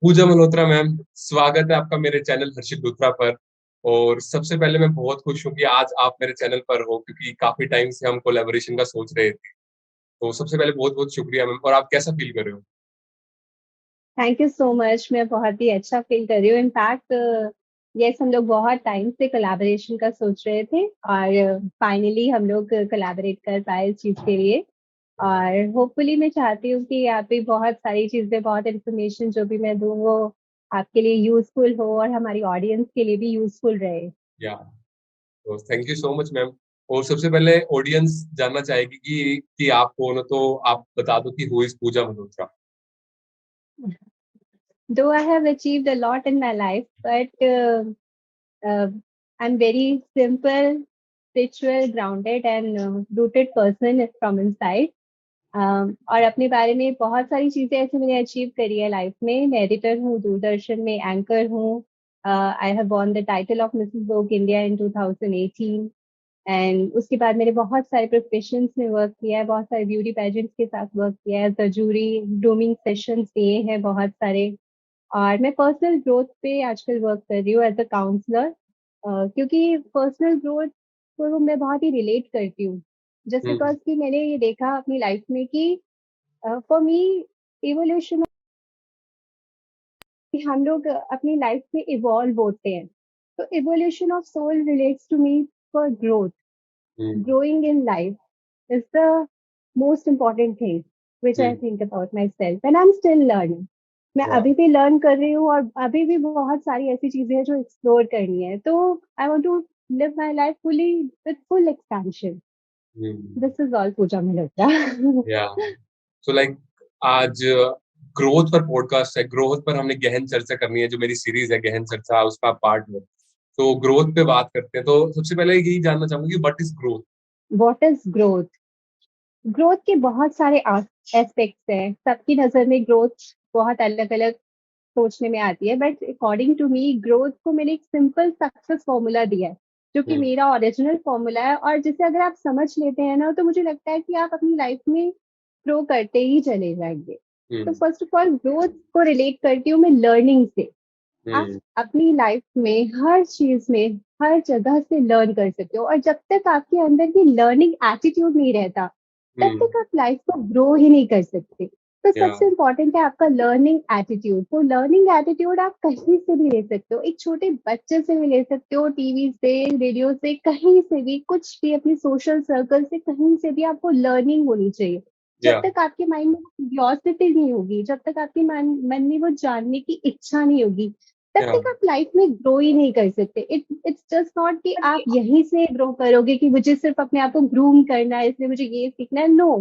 पूजा Malhotra ma'am, स्वागत है आपका मेरे चैनल हर्षित लूथरा पर। और सबसे पहले मैं बहुत खुश हूँ कि आज आप मेरे चैनल पर हो, क्योंकि काफी टाइम से हम कोलैबोरेशन का सोच रहे थे। तो सबसे पहले बहुत बहुत शुक्रिया मैम। और आप कैसा फील कर रहे हो? Thank you so much. मैं बहुत ही अच्छा फील कर रही हूँ। इनफैक्ट यस, हम लोग बहुत टाइम से कोलैबोरेशन का सोच रहे थे और फाइनली हम लोग कोलैबोरेट कर पाए इस चीज़ के लिए। और होपफुली मैं चाहती हूँ कि यहाँ पे बहुत सारी चीज़ें, बहुत इन्फॉर्मेशन जो भी मैं दूँ वो आपके लिए यूजफुल हो और हमारी ऑडियंस के लिए भी यूजफुल रहे। या तो thank you so much ma'am. और सबसे पहले ऑडियंस जानना चाहेगी कि आप कौन हो, तो आप बता दो कि who is Pooja Malhotra. Though I have achieved a lot in my life, but uh, I'm very simple, spiritual, grounded, and rooted person from inside. और अपने बारे में बहुत सारी चीजें ऐसे मैंने अचीव करी है लाइफ में। मैं एडिटर हूँ, दूरदर्शन में एंकर हूँ। I have won the title of Mrs Vogue India in 2018। And उसके बाद मैंने बहुत सारे प्रोफेशंस में वर्क किया है, बहुत सारे ब्यूटी पेजेंट्स के साथ वर्क किया है, as a jury, grooming sessions दिए हैं बहुत सारे। और मैं पर्सनल ग्रोथ पे आजकल वर्क कर रही हूँ एज अ काउंसलर। क्योंकि पर्सनल ग्रोथ को मैं बहुत ही रिलेट करती हूँ, जस्ट हम्म। बिकॉज कि मैंने ये देखा अपनी लाइफ में कि फॉर मी इवोल्यूशन, कि हम लोग अपनी लाइफ में इवॉल्व होते हैं। तो evolution of soul relates to me for growth. Hmm. Growing in life is the most important thing which I hmm. think about myself, and I'm still learning. मैं या अभी भी लर्न कर रही हूँ और अभी भी बहुत सारी ऐसी चीजें हैं जो एक्सप्लोर करनी है। तो I want to live my life fully with full expansion. Hmm. This is all Pooja Malhotra. Yeah so like आज ग्रोथ पर पॉडकास्ट है। ग्रोथ पर हमने गहन चर्चा करनी है, जो मेरी सीरीज है गहन चर्चा, उसका पार्ट है। तो ग्रोथ पे बात करते हैं। तो सबसे पहले यही जानना चाहूंगी कि what is growth? What is growth? Growth के बहुत सारे एस्पेक्ट्स हैं। सबकी नजर में ग्रोथ बहुत अलग अलग सोचने में आती है, but according to me growth को मैंने एक सिंपल सक्सेस फॉर्मूला दिया है, जो कि हम्म। मेरा ओरिजिनल फॉर्मूला है। और जिसे अगर आप समझ लेते हैं ना, तो मुझे लगता है कि आप अपनी लाइफ में ग्रो करते ही चले जाएंगे। तो हम्म। फर्स्ट ऑफ ऑल ग्रोथ को रिलेट करती हूँ मैं लर्निंग से। आप हम्म। अपनी लाइफ में हर चीज में, हर जगह से लर्न कर सकते हो, और जब तक आपके अंदर ये लर्निंग एटीट्यूड नहीं रहता, तब हम्म। तक आप लाइफ को ग्रो ही नहीं कर सकते। तो या सबसे इम्पोर्टेंट है आपका लर्निंग एटीट्यूड। तो लर्निंग एटीट्यूड आप कहीं से भी ले सकते हो, एक छोटे बच्चे से भी ले सकते हो, टीवी से, रेडियो से, कहीं से भी, कुछ भी, अपनी सोशल सर्कल से, कहीं से भी आपको लर्निंग होनी चाहिए। जब या तक आपके माइंड में क्यूरियोसिटी नहीं होगी, जब तक आपके मन में वो जानने की इच्छा नहीं होगी, तब या तक आप लाइफ में ग्रो ही नहीं कर सकते। इट्स जस्ट नॉट कि आप यहीं से ग्रो करोगे कि मुझे सिर्फ अपने आप को ग्रूम करना है इसलिए मुझे ये सीखना है। नो,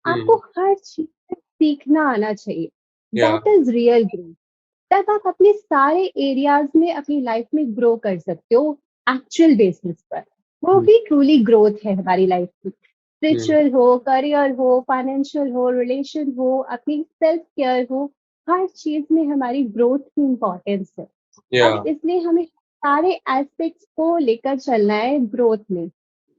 आपको हम्म। हर चीज से सीखना आना चाहिए। या दैट इज रियल ग्रोथ। तब आप अपने सारे एरियाज में अपनी लाइफ में ग्रो कर सकते हो, एक्चुअल बेसिस पर। वो हम्म। ही ट्रूली ग्रोथ है हमारी लाइफ की। हम्म। स्पिरिचुअल हो, करियर हो, फाइनेंशियल हो, रिलेशन हो, अपनी सेल्फ केयर हो, हर चीज में हमारी ग्रोथ की इम्पोर्टेंस है। या अब इसलिए हमें सारे एस्पेक्ट्स को लेकर चलना है ग्रोथ में,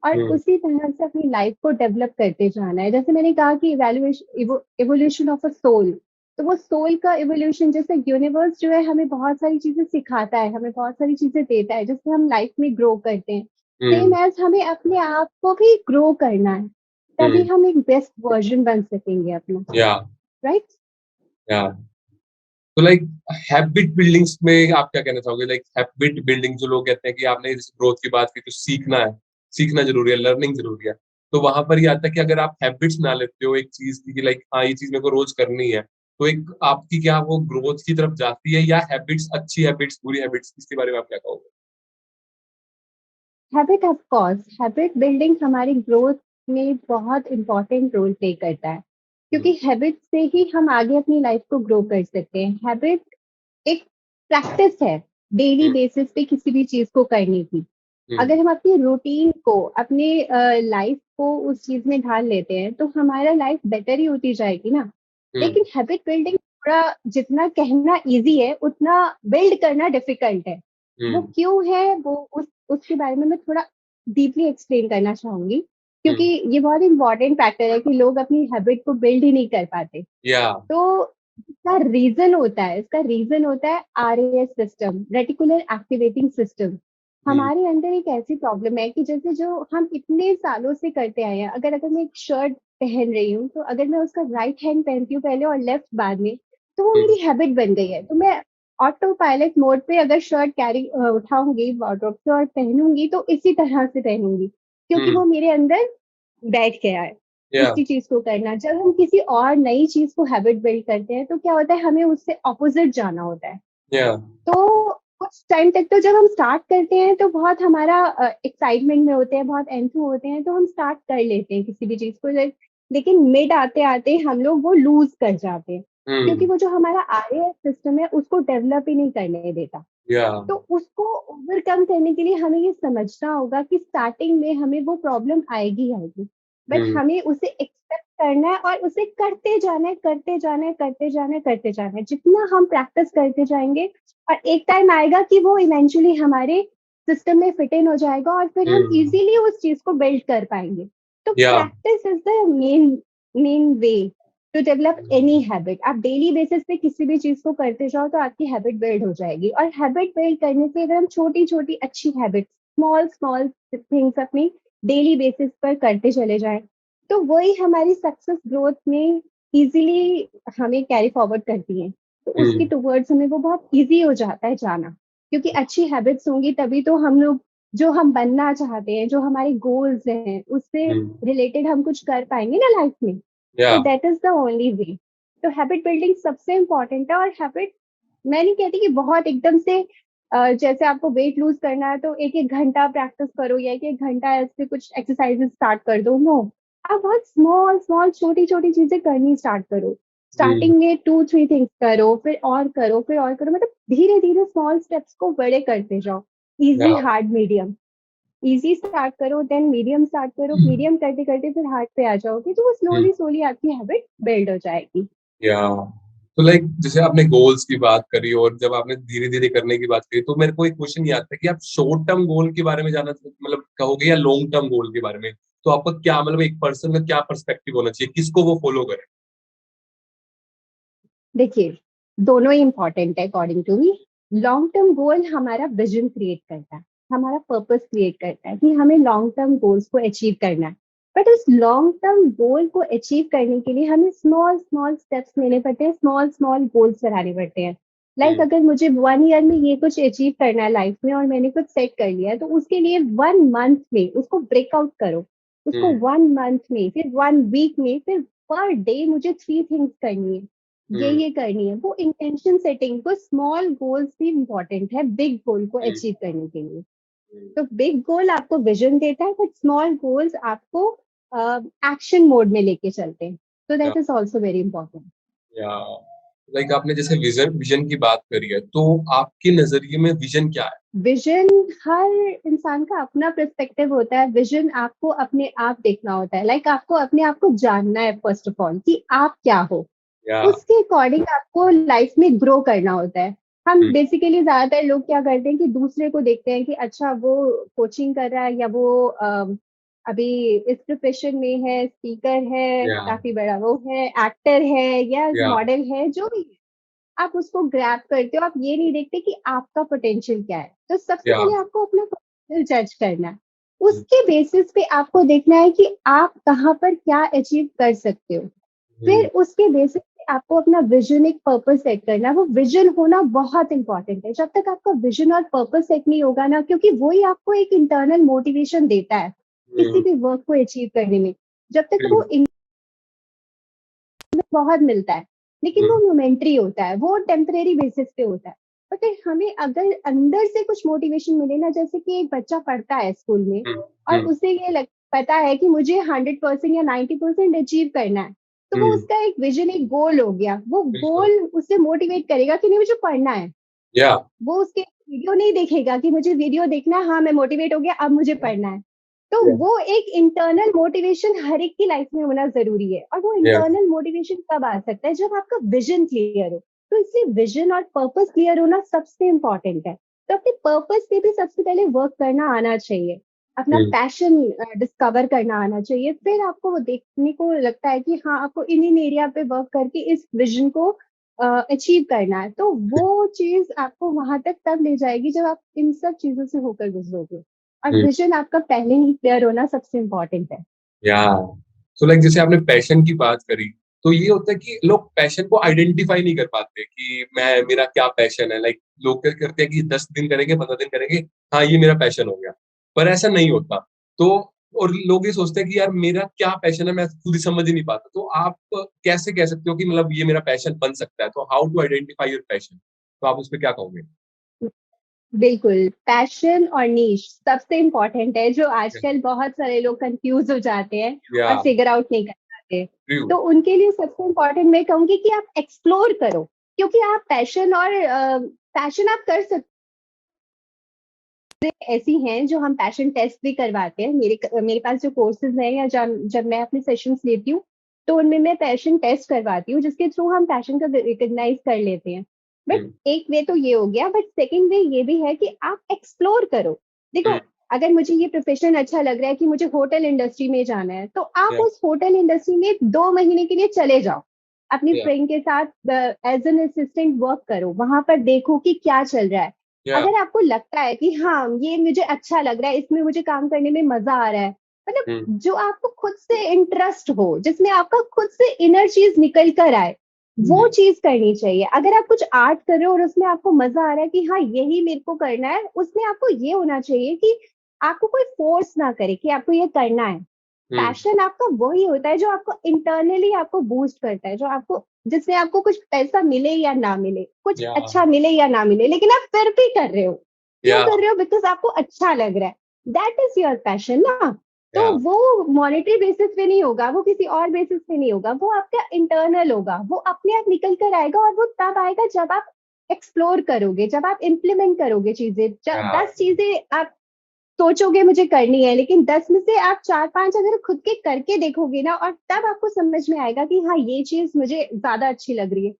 और हम्म। उसी तरह से अपनी लाइफ को डेवलप करते जाना है। जैसे मैंने कहा कि evolution, evolution of a soul. तो वो सोल का इवोल्यूशन, जैसे यूनिवर्स जो है हमें बहुत सारी चीजें सिखाता है, हमें बहुत सारी चीजें देता है जिससे हम लाइफ में ग्रो करते हैं। सेम हम्म। एज हमें अपने आप को भी ग्रो करना है, तभी हम्म। हम एक बेस्ट वर्जन बन सकेंगे अपना। या राइट। या तो लाइक हैबिट बिल्डिंग्स में आप क्या कहना चाहोगे? लाइक हैबिट बिल्डिंग, जो लोग कहते हैं कि आपने जैसे ग्रोथ की बात की, तो सीखना है, सीखना जरूरी है, लर्निंग जरूरी है। तो वहां पर ये आता है कि अगर आप हैबिट्स बना लेते हो एक चीज की, कि लाइक हाँ ये चीज मेरे को रोज करनी है, तो एक आपकी क्या वो ग्रोथ की तरफ जाती है? या हैबिट्स, अच्छी हैबिट्स, बुरी हैबिट्स, इसके बारे में आप क्या कहोगे? Habit, of course habit building हमारी ग्रोथ में बहुत इंपॉर्टेंट रोल प्ले करता है, क्योंकि हम्म। हैबिट से ही हम आगे अपनी लाइफ को ग्रो कर सकते हैं। हैबिट एक प्रैक्टिस है डेली हम्म। बेसिस पे किसी भी चीज को करने की। हम्म। अगर हम अपनी रूटीन को, अपने लाइफ को उस चीज में ढाल लेते हैं, तो हमारा लाइफ बेटर ही होती जाएगी ना। हम्म। लेकिन हैबिट बिल्डिंग थोड़ा, जितना कहना इजी है उतना बिल्ड करना डिफिकल्ट है। वो हम्म। क्यों है, वो उसके बारे में मैं थोड़ा डीपली एक्सप्लेन करना चाहूंगी, क्योंकि हम्म। ये बहुत इंपॉर्टेंट फैक्टर है कि लोग अपनी हैबिट को बिल्ड ही नहीं कर पाते। या तो इसका रीजन होता है RAS system, reticular activating system. हुँ, हमारे अंदर एक ऐसी प्रॉब्लम है कि जैसे जो हम इतने सालों से करते आए हैं, अगर अगर मैं एक शर्ट पहन रही हूँ, तो अगर मैं उसका राइट हैंड पहनती हूँ पहले और लेफ्ट बाद में, तो वो हुँ, मेरी हैबिट बन गई है। तो मैं ऑटो पायलट मोड पे अगर शर्ट उठाऊंगी वार्डरोब से और पहनूंगी, तो इसी तरह से पहनूंगी, क्योंकि हुँ, वो मेरे अंदर बैठ गया है या, उसी चीज को करना। जब हम किसी और नई चीज को हैबिट बिल्ड करते हैं, तो क्या होता है, हमें उससे ऑपोजिट जाना होता है। या, तो कुछ टाइम तक तो जब हम स्टार्ट करते हैं तो बहुत हमारा एक्साइटमेंट में होते हैं, बहुत एंथू होते हैं, तो हम स्टार्ट कर लेते हैं किसी भी चीज को। लेकिन मिड आते आते हम लोग वो लूज कर जाते हैं, क्योंकि हुँ, वो जो हमारा आरएएस सिस्टम है उसको डेवलप ही नहीं करने देता। या, तो उसको ओवरकम करने के लिए हमें ये समझना होगा कि स्टार्टिंग में हमें वो प्रॉब्लम आएगी ही आएगी, बट हुँ, हमें उसे एक्सेप्ट करना है और उसे करते जाना है, करते जाना है, करते जाना है, करते जाना है। जितना हम प्रैक्टिस करते जाएंगे, और एक टाइम आएगा कि वो इवेंचुअली हमारे सिस्टम में फिट इन हो जाएगा, और फिर हम हुँ, इजीली उस चीज को बिल्ड कर पाएंगे। तो या, practice is the main main way to develop any habit. आप डेली बेसिस पे किसी भी चीज को करते जाओ तो आपकी हैबिट बिल्ड हो जाएगी। और हैबिट बिल्ड करने से अगर हम छोटी छोटी अच्छी हैबिट, स्मॉल स्मॉल थिंग्स अपनी डेली बेसिस पर करते चले जाएं, तो वही हमारी सक्सेस ग्रोथ में इजीली हमें कैरी फॉरवर्ड करती हैं। तो उसके हुँ, टुवर्ड्स हमें वो बहुत इजी हो जाता है जाना, क्योंकि अच्छी हैबिट्स होंगी तभी तो हम लोग जो हम बनना चाहते हैं, जो हमारे गोल्स हैं, उससे हुँ, रिलेटेड हम कुछ कर पाएंगे ना लाइफ में। या, तो that is the only way. तो हैबिट बिल्डिंग सबसे इम्पोर्टेंट है। और हैबिट, मैं नहीं कहती कि बहुत एकदम से जैसे आपको वेट लूज करना है तो एक एक घंटा प्रैक्टिस करो, या एक एक घंटा ऐसे कुछ एक्सरसाइजेस स्टार्ट कर दो। नो, आप बहुत स्मॉल स्मॉल छोटी छोटी चीजें करनी स्टार्ट करो। हुँ, स्टार्टिंग में 2-3 थिंग्स करो, फिर और करो, फिर और करो, मतलब धीरे धीरे स्मॉल स्टेप्स को बड़े करते जाओ। इजी, या, हार्ड, मीडियम। इजी स्टार्ट करो, देन मीडियम स्टार्ट करो, मीडियम करते करते फिर हार्ड पे आ जाओगे, तो वो हुँ, स्लोली स्लोली आपकी हैबिट बिल्ड हो जाएगी। या। तो लाइक जैसे आपने गोल्स की बात करी और जब आपने धीरे-धीरे करने की बात करी, तो मेरे को एक क्वेश्चन ये आता है कि आप शॉर्ट टर्म गोल के बारे में जानना मतलब कहोगे या लॉन्ग टर्म गोल के बारे में? तो आपका क्या मतलब एक पर्सन का क्या पर्सपेक्टिव होना चाहिए? किसको वो फॉलो करे? देखिए, दोनों ही इम्पोर्टेंट है according to me. Long term goal हमारा विजन क्रिएट करता है, हमारा पर्पस क्रिएट करता है कि हमें लॉन्ग टर्म गोल्स को अचीव करना है। बट उस लॉन्ग टर्म गोल को अचीव करने के लिए हमें स्मॉल स्मॉल स्टेप्स लेने पड़ते हैं, स्मॉल स्मॉल गोल्स बनाने पड़ते हैं। लाइक हुँ, अगर मुझे 1 ईयर में ये कुछ अचीव करना है लाइफ में, और मैंने कुछ सेट कर लिया है, तो उसके लिए 1 मंथ में उसको ब्रेकआउट करो। उसको हुँ, 1 मंथ में, फिर 1 वीक में, फिर पर डे मुझे 3 थिंग्स करनी है, हुँ, ये करनी है। वो इंटेंशन सेटिंग को, स्मॉल गोल्स भी इम्पोर्टेंट है बिग गोल को हुँ, अचीव करने के लिए। हुँ, तो बिग गोल आपको विजन देता है, बट स्मॉल गोल्स आपको एक्शन मोड में लेके चलते हैं। तो या that is also very important. या लाइक आपने जैसे विज़न विज़न की बात करी है, तो आपके नज़रिए में विज़न क्या है? विजन, हर इंसान का अपना पर्सपेक्टिव होता है। विजन आपको अपने आप देखना होता है, लाइक आपको अपने आप को जानना है फर्स्ट ऑफ ऑल कि आप क्या हो। या उसके अकॉर्डिंग आपको लाइफ में ग्रो करना होता है। हम हुँ, बेसिकली ज्यादातर लोग क्या करते हैं कि दूसरे को देखते हैं कि अच्छा वो कोचिंग कर रहा है, या वो अभी इस प्रोफेशन में है, स्पीकर है, या काफी बड़ा वो है, एक्टर है, या या मॉडल है, जो भी है, आप उसको ग्रैब करते हो। आप ये नहीं देखते कि आपका पोटेंशियल क्या है। तो सबसे या पहले आपको अपना पोटेंशियल जज करना है। हुँ, उसके बेसिस पे आपको देखना है कि आप कहाँ पर क्या अचीव कर सकते हो। हुँ, फिर उसके बेसिस पे आपको अपना विजन, एक पर्पस सेट करना है। वो विजन होना बहुत इंपॉर्टेंट है। जब तक आपका विजन और पर्पस सेट नहीं होगा ना, क्योंकि वही आपको एक इंटरनल मोटिवेशन देता है किसी हुँ, भी वर्क को अचीव करने में। जब तक हुँ, वो बहुत मिलता है, लेकिन हुँ, वो मोमेंट्री होता है, वो टेम्परेरी बेसिस पे होता है। बट हमें अगर अंदर से कुछ मोटिवेशन मिले ना, जैसे कि एक बच्चा पढ़ता है स्कूल में, हुँ, और हुँ, उसे पता है कि मुझे 100% या 90% अचीव करना है, तो वो हुँ, उसका एक विजन, एक गोल हो गया। वो बिल्कुल, गोल उसे मोटिवेट करेगा कि नहीं, मुझे पढ़ना है। या वो उसके वीडियो नहीं देखेगा कि मुझे वीडियो देखना है, हाँ मैं मोटिवेट हो गया, अब मुझे पढ़ना है। तो या वो एक इंटरनल मोटिवेशन हर एक की लाइफ में होना जरूरी है। और वो या इंटरनल मोटिवेशन कब आ सकता है, जब आपका विजन क्लियर हो। तो इसलिए विजन और पर्पस क्लियर होना सबसे इंपॉर्टेंट है। तो अपने पर्पस पे भी सबसे पहले वर्क करना आना चाहिए, अपना हुँ, पैशन डिस्कवर करना आना चाहिए। फिर आपको वो देखने को लगता है कि हाँ, आपको इन इन एरिया पे वर्क करके इस विजन को अचीव करना है, तो वो चीज आपको वहां तक तब ले जाएगी जब आप इन सब चीजों से होकर गुजरोगे। और हम्म, विजन आपका पहले ही क्लियर होना सबसे इम्पोर्टेंट है। या सो लाइक जैसे आपने पैशन की बात करी, तो ये होता है कि लोग पैशन को आइडेंटिफाई नहीं कर पाते कि मैं मेरा क्या पैशन है। लाइक लोग क्या करते हैं कि 10 दिन करेंगे, 15 दिन करेंगे, हाँ ये मेरा पैशन हो गया। पर ऐसा नहीं होता। तो और लोग ये सोचते हैं कि यार मेरा क्या पैशन है, मैं खुद ही समझ ही नहीं पाता। तो आप कैसे कह सकते हो कि मतलब ये मेरा पैशन बन सकता है? तो how to identify your passion? तो आप उस पर क्या कहोगे? बिल्कुल, पैशन और नीश सबसे इम्पोर्टेंट है, जो आजकल बहुत सारे लोग कंफ्यूज हो जाते हैं या और फिगर आउट नहीं कर पाते। ट्रू। तो उनके लिए सबसे इम्पोर्टेंट मैं कहूंगी कि आप एक्सप्लोर करो, क्योंकि आप पैशन और पैशन आप कर सकते ऐसी हैं जो हम पैशन टेस्ट भी करवाते हैं। मेरे पास जो कोर्सेज हैं या जब जब मैं अपने सेशंस लेती हूँ, तो उनमें मैं पैशन टेस्ट करवाती हूँ, जिसके थ्रू हम पैशन को रिकॉग्नाइज कर लेते हैं। बट हम्म, एक वे तो ये हो गया, बट सेकंड वे ये भी है कि आप एक्सप्लोर करो। देखो, हम्म, अगर मुझे ये प्रोफेशन अच्छा लग रहा है कि मुझे होटल इंडस्ट्री में जाना है, तो आप या उस होटल इंडस्ट्री में 2 महीने के लिए चले जाओ, अपनी या फ्रेंड के साथ एज एन असिस्टेंट वर्क करो, वहां पर देखो कि क्या चल रहा है। या अगर आपको लगता है कि हाँ ये मुझे अच्छा लग रहा है, इसमें मुझे काम करने में मजा आ रहा है, हम्म, मतलब जो आपको खुद से इंटरेस्ट हो, जिसमें आपका खुद से इनर चीज निकल कर आए, वो हम्म, चीज करनी चाहिए। अगर आप कुछ आर्ट कर रहे हो और उसमें आपको मजा आ रहा है कि हाँ यही मेरे को करना है, उसमें आपको ये होना चाहिए कि आपको कोई फोर्स ना करे कि आपको ये करना है। हम्म, पैशन आपका वही होता है जो आपको इंटरनली आपको बूस्ट करता है, जो आपको, जिसमें आपको कुछ पैसा मिले या ना मिले, कुछ या अच्छा मिले या ना मिले, लेकिन आप फिर भी कर रहे हो। क्यों या कर रहे हो? बिकॉज आपको अच्छा लग रहा है। दैट इज योर पैशन ना। तो या वो मॉनेटरी बेसिस पे नहीं होगा, वो किसी और बेसिस पे नहीं होगा, वो आपका इंटरनल होगा, वो अपने आप निकल कर आएगा। और वो तब आएगा जब आप एक्सप्लोर करोगे, जब आप इम्प्लीमेंट करोगे चीजें। या 10 चीजें आप सोचोगे मुझे करनी है, लेकिन 10 में से आप 4-5 अगर खुद के करके देखोगे ना, और तब आपको समझ में आएगा कि हाँ ये चीज मुझे ज्यादा अच्छी लग रही है।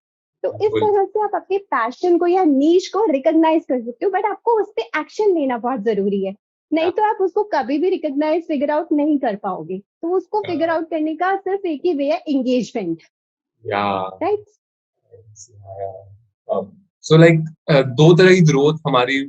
तो इस बिल्कुल। तरह से आप अपने पैशन को या नीश को रिकॉग्नाइज कर सकते हो, बट आपको उस पर एक्शन लेना बहुत जरूरी है। नहीं या तो आप उसको कभी भी रिकॉग्नाइज फिगर आउट नहीं कर पाओगे। तो उसको फिगर आउट करने का सिर्फ एक ही वे है, एंगेजमेंट। या राइट। सो लाइक दो तरह की ग्रोथ हमारी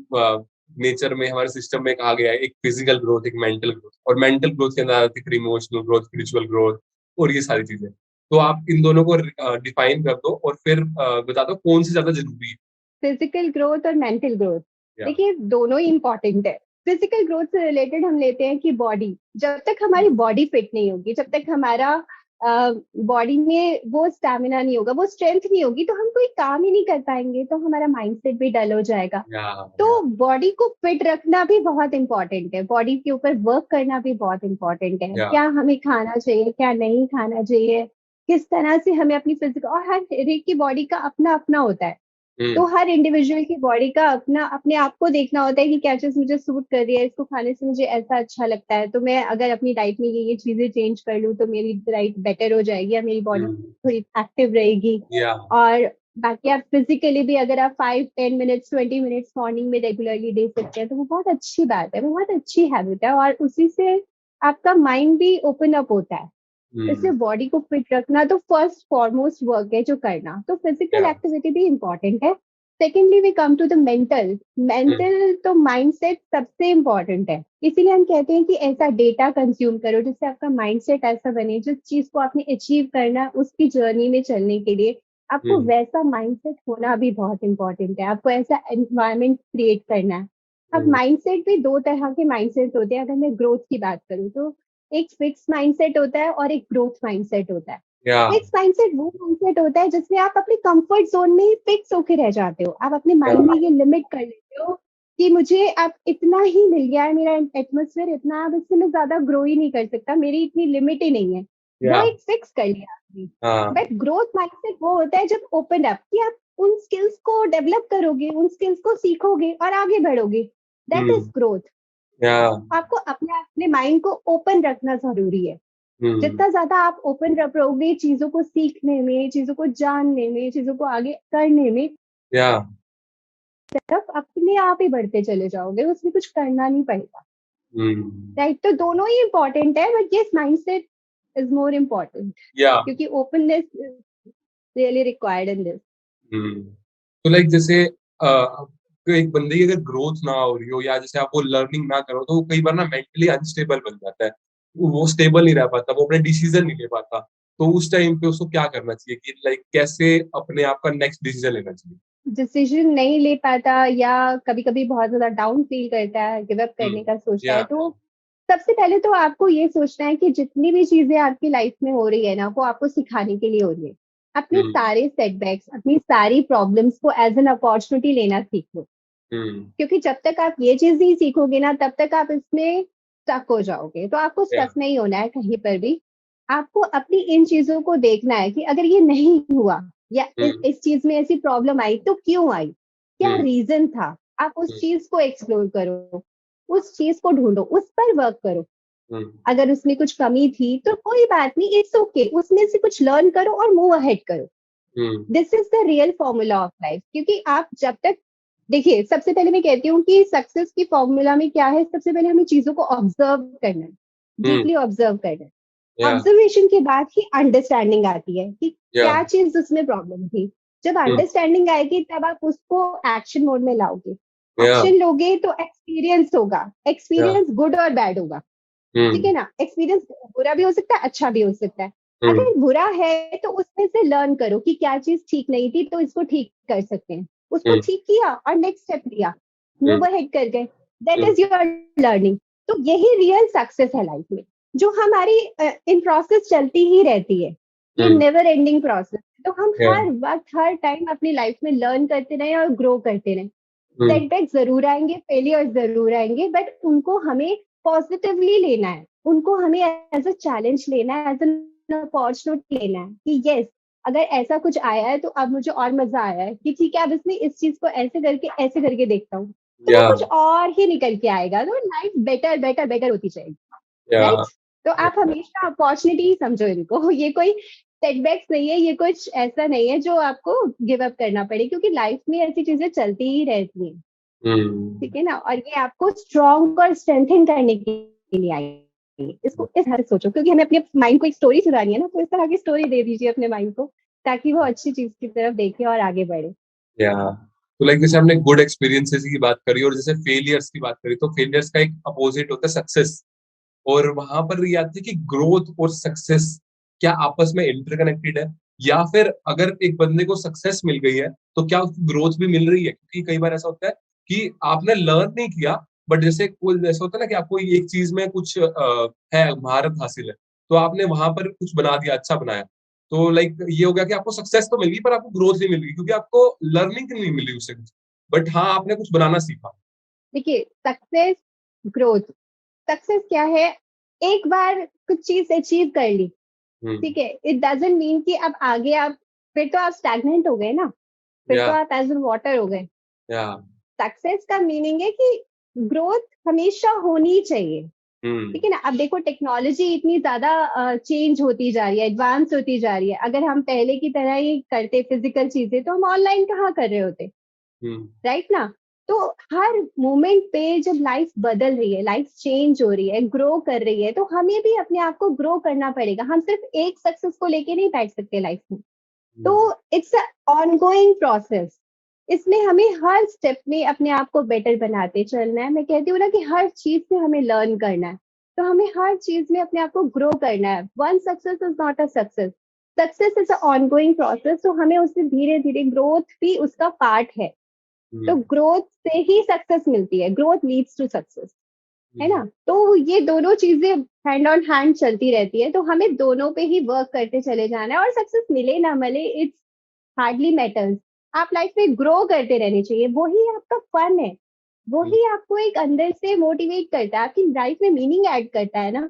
नेचर में, हमारे सिस्टम में कहा गया है। एक फिजिकल ग्रोथ, एक मेंटल ग्रोथ। और मेंटल ग्रोथ के अंदर आती है इमोशनल ग्रोथ, स्पिरिचुअल ग्रोथ, और ये सारी चीजें। तो आप इन दोनों को डिफाइन कर दो और फिर बता दो कौन सी ज्यादा जरूरी है। फिजिकल ग्रोथ और मेंटल ग्रोथ, या देखिए दोनों ही इंपॉर्टेंट है। फिजिकल ग्रोथ से रिलेटेड हम लेते हैं कि बॉडी, जब तक हमारी बॉडी फिट नहीं होगी, जब तक हमारा बॉडी में वो स्टैमिना नहीं होगा, वो स्ट्रेंथ नहीं होगी, तो हम कोई काम ही नहीं कर पाएंगे, तो हमारा माइंडसेट भी डल हो जाएगा। या या तो बॉडी को फिट रखना भी बहुत इंपॉर्टेंट है, बॉडी के ऊपर वर्क करना भी बहुत इंपॉर्टेंट है। या क्या हमें खाना चाहिए, क्या नहीं खाना चाहिए, किस तरह से हमें अपनी फिजिकल, और हर एक की बॉडी का अपना अपना होता है। तो हम्म, हर इंडिविजुअल की बॉडी का अपना, अपने आप को देखना होता है कि क्या चीज मुझे सूट कर रही है, इसको खाने से मुझे ऐसा अच्छा लगता है, तो मैं अगर अपनी डाइट में ये चीजें चेंज कर लूँ तो मेरी डाइट बेटर हो जाएगी या मेरी बॉडी हम्म, थोड़ी एक्टिव रहेगी। या और बाकी आप फिजिकली भी अगर आप 5-10 मिनट्स 20 मिनट्स मॉर्निंग में रेगुलरली दे सकते हैं, तो वो बहुत अच्छी बात है, वो बहुत अच्छी हैबिट है, और उसी से आपका माइंड भी ओपन अप होता है। इसलिए हम्म, बॉडी को फिट रखना तो फर्स्ट फॉरमोस्ट वर्क है जो करना, तो फिजिकल या एक्टिविटी भी इंपॉर्टेंट है। Secondly we come to the mental. Hmm, mental तो माइंडसेट सबसे इंपॉर्टेंट है, इसीलिए हम कहते हैं कि ऐसा डेटा कंज्यूम करो जिससे आपका माइंडसेट ऐसा बने, जिस चीज को आपने अचीव करना है उसकी जर्नी में चलने के लिए आपको हम्म, वैसा माइंडसेट होना भी बहुत इंपॉर्टेंट है, आपको ऐसा एनवायरनमेंट क्रिएट करना है। अब हम्म, माइंडसेट भी 2 तरह के माइंडसेट होते हैं, अगर मैं ग्रोथ की बात करूँ तो एक फिक्स माइंडसेट होता है और एक ग्रोथ माइंडसेट होता है। या फिक्स माइंडसेट वो माइंडसेट होता है जिसमें आप अपने कंफर्ट जोन में ही फिक्स होके रह जाते हो, आप अपने या माइंड में ये लिमिट कर लेते हो कि मुझे अब इतना ही मिल गया है, मेरा एटमोसफेयर इतना, अब इससे मैं ज्यादा ग्रो ही नहीं कर सकता, मेरी इतनी लिमिट ही नहीं है। वो या एक फिक्स कर लिया आपने। हाँ बट ग्रोथ माइंडसेट वो होता है जब ओपन अप, कि आप उन स्किल्स को डेवलप करोगे, उन स्किल्स को सीखोगे और आगे बढ़ोगे। That is hmm, growth. या आपको अपने अपने माइंड को ओपन रखना जरूरी है। हम्म, जितना ज्यादा आप ओपन रहोगे चीजों को सीखने में, चीजों को जानने में, चीजों को आगे करने में, या तरफ अपने आप ही बढ़ते चले जाओगे, उसमें कुछ करना नहीं पड़ेगा। हम्म, राइट। तो दोनों ही इंपॉर्टेंट है, but yes mindset is more important, या क्योंकि openness is really required in this. तो लाइक जैसे एक बंदे की अगर ग्रोथ ना हो रही हो या जैसे आप वो लर्निंग ना करो, तो वो कई बार ना मेंटली अनस्टेबल बन जाता है। वो स्टेबल नहीं रह पाता, वो अपने डिसीजन नहीं ले पाता। तो उस टाइम पे उसको क्या करना चाहिए कि लाइक कैसे अपने आप का नेक्स्ट डिसीजन लेना चाहिए? डिसीजन नहीं ले पाता या कभी-कभी बहुत ज़्यादा डाउन फ़ील करता है, गिव अप हुँ, करने का सोचता या है, तो सबसे पहले तो आपको ये सोचना है कि जितनी भी चीज़ें आपकी लाइफ़ में हो रही है ना, वो आपको सिखाने के लिए हो रही है। अपने हुँ, सारे सेटबैक्स, अपनी सारी प्रॉब्लम्स को एज़ एन अपॉर्च्युनिटी लेना सीखो। हुँ, क्योंकि जब तक आप ये चीज़ नहीं सीखोगे ना, तब तक आप इसमें स्टक हो जाओगे। तो आपको या स्टक नहीं होना है कहीं पर भी। आपको अपनी इन चीज़ों को देखना है कि अगर ये नहीं हुआ या हुँ, इस चीज़ में ऐसी प्रॉब्लम आई, तो क्यों आई? क्या हुँ, रीज़न था? आप उस हुँ, चीज़ को एक्सप्लोर करो, उस चीज़ को ढूँढो, उस पर वर्क करो। हुँ, अगर उसमें कुछ कमी थी, तो कोई बात नहीं, इट्स ओके। उसमें से कुछ लर्न करो और मूव अहेड करो। हुँ, this is the real formula of life. क्योंकि आप जब तक देखिए, सबसे पहले मैं कहती हूँ कि सक्सेस की फॉर्मूला में क्या है, सबसे पहले हमें चीजों को ऑब्जर्व करना है, हुँ, डीपली ऑब्जर्व करना है। या ऑब्जर्वेशन के बाद ही अंडरस्टैंडिंग आती है कि या क्या चीज उसमें प्रॉब्लम थी। जब हुँ, अंडरस्टैंडिंग आएगी तब आप उसको एक्शन मोड में लाओगे। या एक्शन लोगे तो एक्सपीरियंस होगा, या एक्सपीरियंस गुड और बैड होगा। ठीक है हुँ, ना? एक्सपीरियंस बुरा भी हो सकता है, अच्छा भी हो सकता है। हुँ, अगर बुरा है तो उसमें से लर्न करो कि क्या चीज़ ठीक नहीं थी, तो इसको ठीक कर सकते हैं। उसको हुँ, ठीक किया और नेक्स्ट स्टेप लिया, हुँ, मूव अहेड कर गए। That hmm, is your learning. तो यही रियल सक्सेस है लाइफ में, जो हमारी इन प्रोसेस चलती ही रहती है। ये हुँ, नेवर एंडिंग प्रोसेस है। तो हम या हर वक़्त, हर टाइम अपनी लाइफ में लर्न करते रहें और ग्रो करते रहें। हुँ, सेटबैक ज़रूर आएँगे, फेलियर ज़रूर आएँगे, बट उनको हमें पॉज़िटिवली लेना है। उनको हमें एज़ अ चैलेंज लेना है, एज़ एन अपॉर्च्युनिटी लेना है कि येस, अगर ऐसा कुछ आया है तो अब मुझे और मज़ा आया है कि ठीक है, अब इसमें इस चीज़ को ऐसे करके देखता हूँ। तो वो या कुछ और ही निकल के आएगा, तो लाइफ़ बेटर, बेटर, बेटर होती जाएगी। या राइट? तो आप हमेशा अपॉर्च्युनिटी ही समझो इनको। ये कोई सेटबैक्स नहीं है, ये कुछ ऐसा नहीं है जो आपको गिव अप करना पड़े, क्योंकि लाइफ़ में ऐसी चीज़ें चलती ही रहती हैं। ठीक हुँ, है ना? और ये आपको स्ट्रॉन्ग और स्ट्रेंथन करने के लिए आई है। इसको इस तरह से सोचो, क्योंकि हमें अपने माइंड को एक स्टोरी सुनानी है ना, तो इस तरह की स्टोरी दे दीजिए अपने माइंड को, ताकि वो अच्छी चीज़ की तरफ देखे और आगे बढ़े। या तो लाइक जैसे हमने गुड एक्सपीरियंसेस की बात करी और जैसे फेलियर्स की बात करी, तो फेलियर्स का एक अपोजिट होता है सक्सेस। और वहां पर ये आती है कि ग्रोथ और सक्सेस क्या आपस में इंटरकनेक्टेड है, या फिर अगर एक बंदे को सक्सेस मिल गई है तो क्या उसकी ग्रोथ भी मिल रही है? क्योंकि कई बार ऐसा होता है कि आपने लर्न नहीं किया, बट जैसे कोई ऐसा होता है ना कि आपको एक चीज में कुछ है महारत हासिल है, तो आपने वहां पर कुछ बना दिया, अच्छा बनाया। तो लाइक ये हो गया कि आपको सक्सेस तो मिल गई पर आपको ग्रोथ नहीं मिल गई, क्योंकि आपको लर्निंग नहीं मिली उससे कुछ, बट हाँ आपने कुछ बनाना सीखा। देखिए, सक्सेस, ग्रोथ, सक्सेस क्या है? एक बार कुछ चीज़ अचीव कर ली, हम्म, ठीक है? इट डज़न्ट मीन कि अब आगे आप फिर तो आप स्टैग्नेंट हो गए ना, फिर तो या आप एज़ इन वाटर हो गए। या सक्सेस का मीनिंग है कि ग्रोथ हमेशा होनी चाहिए। हम्म, ठीक है ना? अब देखो, टेक्नोलॉजी इतनी ज़्यादा चेंज होती जा रही है, एडवांस होती जा रही है। अगर हम पहले की तरह ही करते फिज़िकल चीज़ें, तो हम ऑनलाइन कहाँ कर रहे होते, हम्म, राइट ना? तो हर मोमेंट पे जब लाइफ़ बदल रही है, लाइफ़ चेंज हो रही है, ग्रो कर रही है, तो हमें भी अपने आप को ग्रो करना पड़ेगा। हम सिर्फ़ एक सक्सेस को लेके नहीं बैठ सकते लाइफ़ में। तो हम्म, इट्स अ ऑनगोइंग प्रोसेस। इसमें हमें हर स्टेप में अपने आप को बेटर बनाते चलना है। मैं कहती हूँ ना कि हर चीज़ से हमें लर्न करना है। तो हमें हर चीज़ में अपने आप को ग्रो करना है। One success is not a success. Success is a ongoing process, तो हमें उससे धीरे-धीरे, ग्रोथ भी उसका पार्ट है। तो हम्म, ग्रोथ से ही सक्सेस मिलती है। Growth leads to success. है हम्म, ना? तो ये दोनों चीज़ें हैंड ऑन हैंड चलती रहती है। तो हमें दोनों पे ही वर्क करते चले जाना है, और सक्सेस मिले ना मिले, इट्स हार्डली मैटर्स। आप लाइफ में ग्रो करते रहने चाहिए, वही आपका फन है। हम्म, वही आपको एक अंदर से मोटिवेट करता है, आपकी लाइफ में मीनिंग ऐड करता है ना,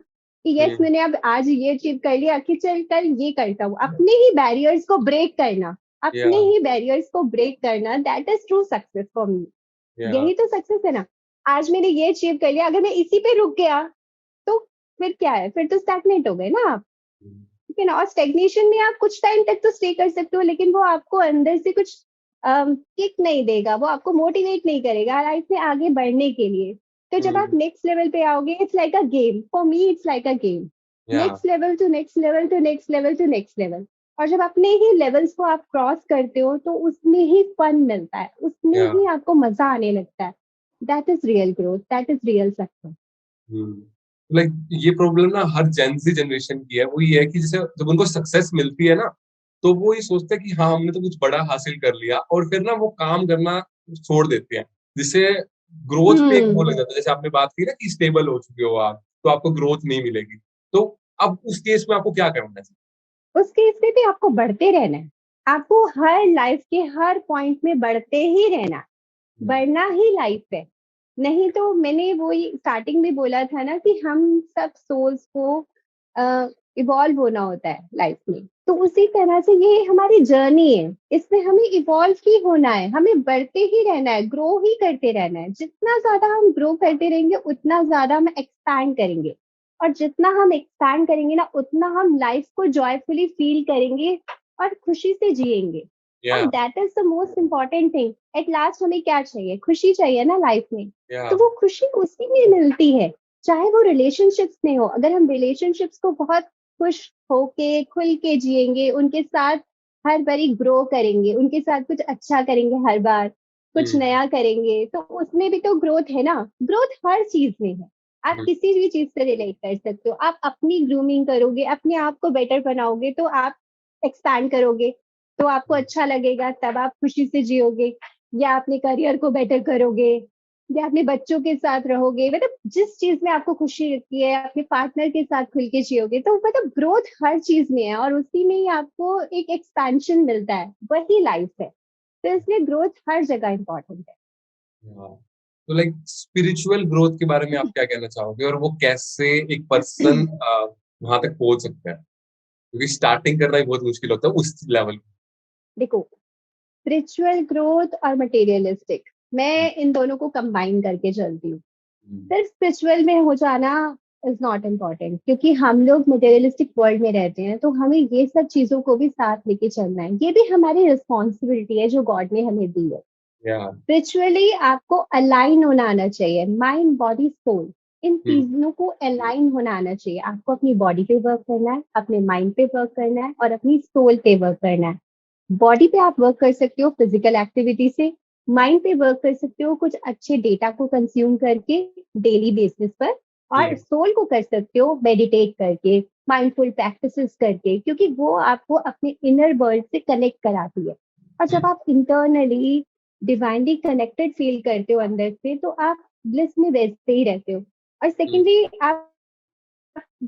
कि यस, हम्म, मैंने अब आज ये अचीव कर लिया, कि चल कल ये करता हूँ। अपने ही बैरियर्स को ब्रेक करना, या अपने ही बैरियर्स को ब्रेक करना, that is true success for me. या यही तो सक्सेस है ना। आज मैंने ये अचीव कर लिया, अगर मैं इसी पे रुक गया, तो फिर क्या है? फिर तो स्टैग्नेट हो गए ना आप। ठीक है ना? और स्टेग्नेशन में आप कुछ टाइम तक तो स्टे कर सकते हो, लेकिन वो आपको अंदर से कुछ किक नहीं देगा, वो आपको मोटिवेट नहीं करेगा लाइफ में आगे बढ़ने के लिए। तो जब आप हम्म, नेक्स्ट लेवल पे आओगे, it's like a game, for me it's like a game. Yeah next level to next level to next level to next level. और जब अपने ही लेवल्स को आप क्रॉस करते हो तो उसमें ही फन मिलता है, उसमें या ही आपको मजा आने लगता है। That is real growth, that is real success. Like ये प्रॉब्लम ना हर जेंजी जनरेशन की है, वो ये है कि जैसे जब उनको सक्सेस मिलती है ना, तो वो ये सोचते हैं कि हाँ हमने तो कुछ बड़ा हासिल कर लिया, और फिर ना वो काम करना छोड़ देते हैं, जिससे ग्रोथ पे एक वो हम्म। लग जाता है। जैसे आपने बात की ना कि स्टेबल हो चुके हो आप, तो आपको ग्रोथ नहीं मिलेगी। तो अब उस केस में आपको क्या करना चाहिए? उस केस में भी आपको बढ़ते रहना है, आपको हर लाइफ के हर पॉइंट में बढ़ते ही रहना है। हम्म, बढ़ना ही लाइफ है। नहीं तो मैंने वो स्टार्टिंग में बोला था ना कि हम सब सोल्स को इवॉल्व होना होता है लाइफ में, तो उसी तरह से ये हमारी जर्नी है, इसमें हमें इवॉल्व ही होना है, हमें बढ़ते ही रहना है, ग्रो ही करते रहना है। जितना ज्यादा हम ग्रो करते रहेंगे उतना ज्यादा हम एक्सपैंड करेंगे, और जितना हम एक्सपैंड करेंगे ना उतना हम लाइफ को जॉयफुली फील करेंगे और खुशी से जिएंगे। या और that is the most important thing. At last हमें क्या चाहिए? खुशी चाहिए ना लाइफ में। या तो वो खुशी उसी में मिलती है, चाहे वो रिलेशनशिप्स में हो। अगर हम रिलेशनशिप्स को बहुत खुश होके खुल के जिएंगे, उनके साथ हर बारी ग्रो करेंगे, उनके साथ कुछ अच्छा करेंगे, हर बार कुछ हम्म, नया करेंगे, तो उसमें भी तो ग्रोथ है ना। ग्रोथ हर चीज में है। आप हम्म, किसी भी चीज से रिलेट कर सकते हो। आप अपनी ग्रूमिंग करोगे, अपने आप को बेटर बनाओगे, तो आप एक्सपैंड करोगे, तो आपको अच्छा लगेगा, तब आप खुशी से जियोगे। या अपने करियर को बेटर करोगे, या अपने बच्चों के साथ रहोगे, मतलब जिस चीज में आपको खुशी लगती है, अपने पार्टनर के साथ खुल के जियोगे। तो मतलब ग्रोथ हर चीज में है, और उसी में ही आपको एक एक्सपेंशन मिलता है, वही लाइफ है। तो इसलिए ग्रोथ हर जगह इंपॉर्टेंट हाँ। तो लाइक स्पिरिचुअल ग्रोथ के बारे में आप क्या कहना चाहोगे, और वो कैसे एक पर्सन है। वहां तक पहुंच सकता है? क्योंकि स्टार्टिंग करना ही बहुत मुश्किल होता है उस लेवल देखो, स्पिरिचुअल ग्रोथ और मटेरियलिस्टिक, पे। मैं इन दोनों को कंबाइन करके चलती हूँ। हम्म, सिर्फ स्पिरिचुअल में हो जाना इज नॉट इम्पॉर्टेंट, क्योंकि हम लोग मटेरियलिस्टिक वर्ल्ड में रहते हैं, तो हमें ये सब चीजों को भी साथ लेके चलना है। ये भी हमारी रिस्पॉन्सिबिलिटी है जो गॉड ने हमें दी है। या स्पिरिचुअली आपको अलाइन होना आना चाहिए, माइंड बॉडी सोल, इन हम्म, तीनों को अलाइन होना आना चाहिए। आपको अपनी बॉडी पे वर्क करना है, अपने माइंड पे वर्क करना है, और अपनी सोल पे वर्क करना है। बॉडी पे आप वर्क कर सकते हो फिजिकल एक्टिविटी से, माइंड पे वर्क कर सकते हो कुछ अच्छे डेटा को कंज्यूम करके डेली बेसिस पर, और हम्म, सोल को कर सकते हो मेडिटेट करके, माइंडफुल प्रैक्टिसेस करके, क्योंकि वो आपको अपने इनर वर्ल्ड से कनेक्ट कराती है। और जब आप इंटरनली डिवाइनली कनेक्टेड फील करते हो अंदर से, तो आप ब्लिस में वैसे ही रहते हो। और हम्म, सेकेंडली आप